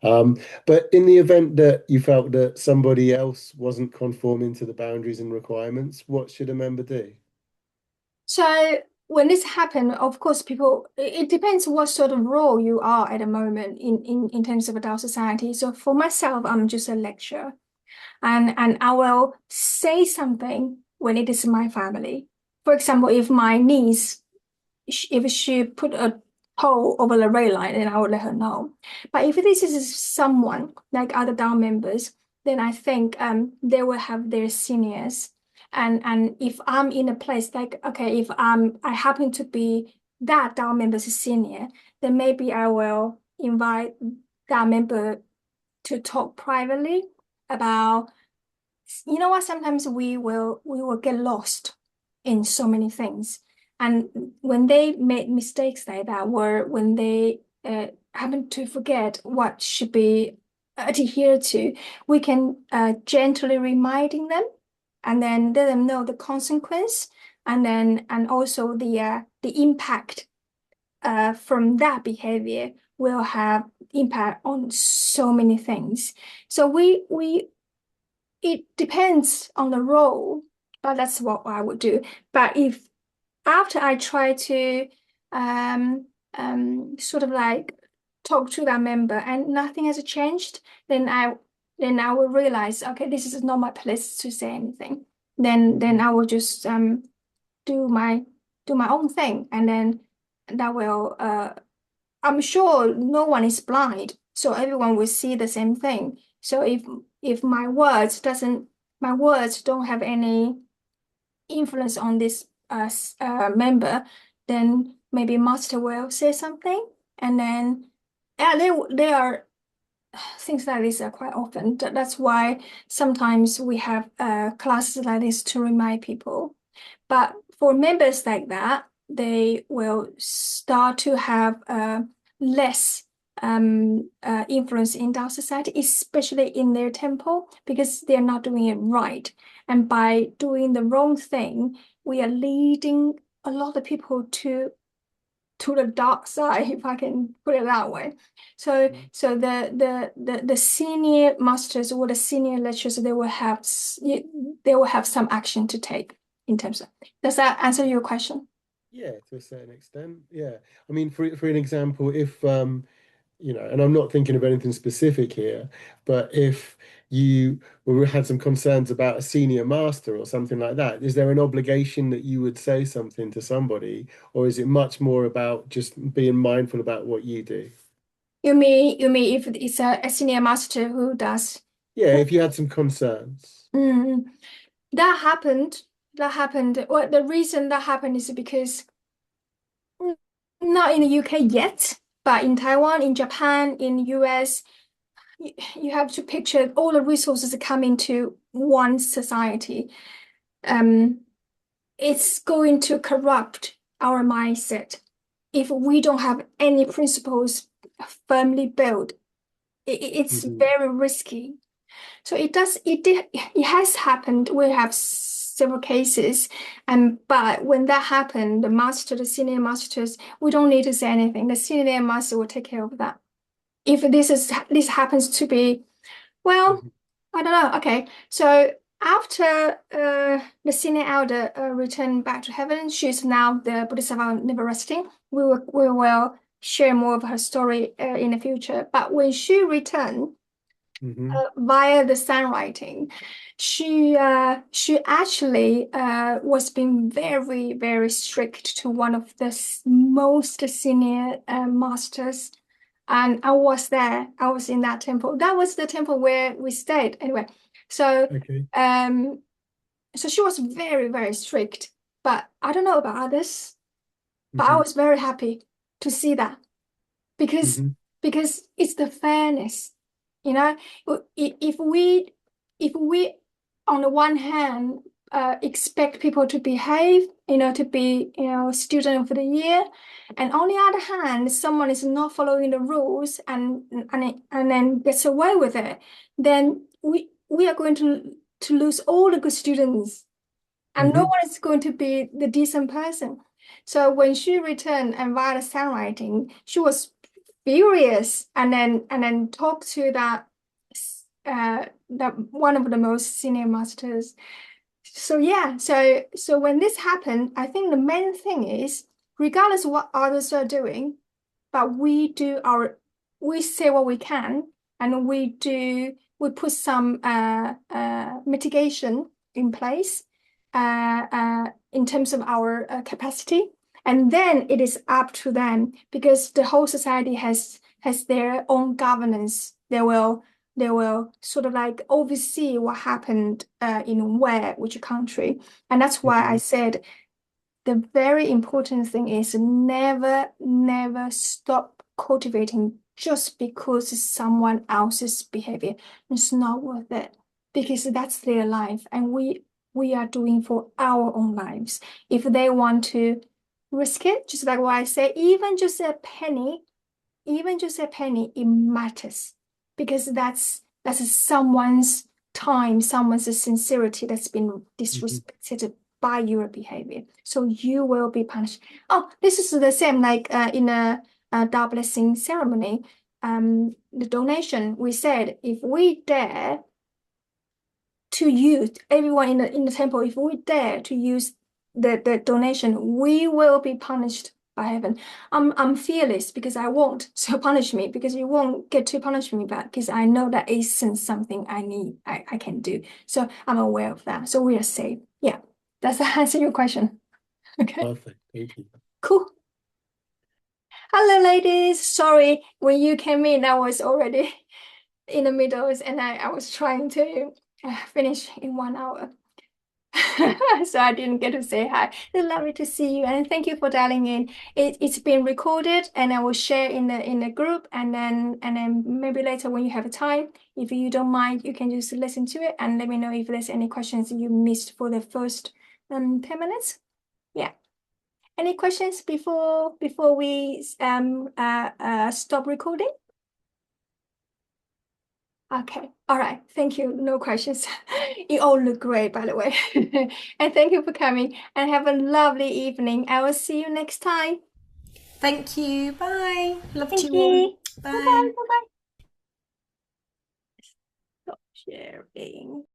But in the event that you felt that somebody else wasn't conforming to the boundaries and requirements, what should a member do? So when this happened, of course, it depends what sort of role you are at the moment in terms of adult society. So for myself, I'm just a lecturer and I will say something when it is my family. For example, if my niece, if she put hold over the red line, then I would let her know. But if this is someone like other Dao members, then I think they will have their seniors. And if I'm in a place like, okay, if I happen to be that Dao member's senior, then maybe I will invite that member to talk privately about, you know what, sometimes we will get lost in so many things. And when they made mistakes like that, or when they happen to forget what should be adhered to, we can gently reminding them and then let them know the consequence, and also the impact from that behavior will have impact on so many things. So we it depends on the role, but that's what I would do. But if after I try to sort of like talk to that member and nothing has changed, then I will realize, okay, this is not my place to say anything. Then I will just do my do my own thing, and then that will I'm sure no one is blind, so everyone will see the same thing. So if my words don't have any influence on this member, then maybe master will say something, and then yeah, they are things like this are quite often. That's why sometimes we have classes like this to remind people. But for members like that, they will start to have less influence in Dao society, especially in their temple, because they're not doing it right. And by doing the wrong thing, we are leading a lot of people to the dark side, if I can put it that way. So Mhm. so the senior masters or the senior lecturers, they will have some action to take in terms of. Does that answer your question? Yeah, to a certain extent. Yeah. I mean, for an example, if and I'm not thinking of anything specific here, but if you had some concerns about a senior master or something like that, is there an obligation that you would say something to somebody, or is it much more about just being mindful about what you do? You mean if it's a senior master who does? Yeah, if you had some concerns. Mm, that happened. That happened. Well, the reason that happened is because mm, not in the UK yet, but in Taiwan, in Japan, in US, you have to picture all the resources that come into one society. Um, it's going to corrupt our mindset if we don't have any principles firmly built. It's Hmm. very risky. So it has happened. We have several cases, and but when that happened, the senior masters, we don't need to say anything. The senior master will take care of that. If this happens to be, well, Hmm. I don't know. Okay, so after the senior elder returned back to heaven, she's now the Bodhisattva never resting. We will share more of her story in the future. But when she returned Hmm. via the songwriting, she actually was being very very strict to one of the most senior masters, and I was there. I was in that temple. That was the temple where we stayed anyway. So Okay. um so she was very very strict, but I don't know about others, but I Hmm. was very happy to see that, because Hmm. because it's the fairness, you know. If we on the one hand expect people to behave, to be, student of the year, and on the other hand someone is not following the rules and then gets away with it, then we are going to lose all the good students, and no Hmm. one is going to be the decent person. So when she returned and via the songwriting, she was furious, and then talked to that one of the most senior masters. So yeah, so when this happened, I think the main thing is, regardless of what others are doing, but we say what we can, and we put some mitigation in place in terms of our capacity, And then it is up to them because the whole society has their own governance. They will sort of like oversee what happened in which country. And that's why I said the very important thing is never, never stop cultivating just because it's someone else's behavior. It's not worth it because that's their life, and we are doing for our own lives. If they want to risk it, just like what I say, even just a penny, it matters because that's someone's time, someone's sincerity that's been Mhm. disrespected by your behavior. So you will be punished. Oh, this is the same like in a Dao blessing ceremony. The donation, we said if we dare to use everyone in the temple, if we dare to use the donation, we will be punished by heaven. I'm fearless because I won't. So punish me because you won't get to punish me back because I know that isn't something I can do. So I'm aware of that. So we are safe. Yeah. Does that answer your question? Okay. Perfect. Thank you. Cool. Hello, ladies. Sorry, when you came in, I was already in the middle and I was trying to finish in 1 hour. So I didn't get to say hi. It's lovely to see you and thank you for dialing in. It's been recorded and I will share in the group and then maybe later when you have time, if you don't mind, you can just listen to it and let me know if there's any questions you missed for the first 10 minutes. Yeah. Any questions before we stop recording? Okay. All right. Thank you. No questions. You all look great, by the way. And thank you for coming and have a lovely evening. I will see you next time. Thank you. Bye. Love to Thank you all. you. Bye-bye. Bye. Bye-bye. Stop sharing.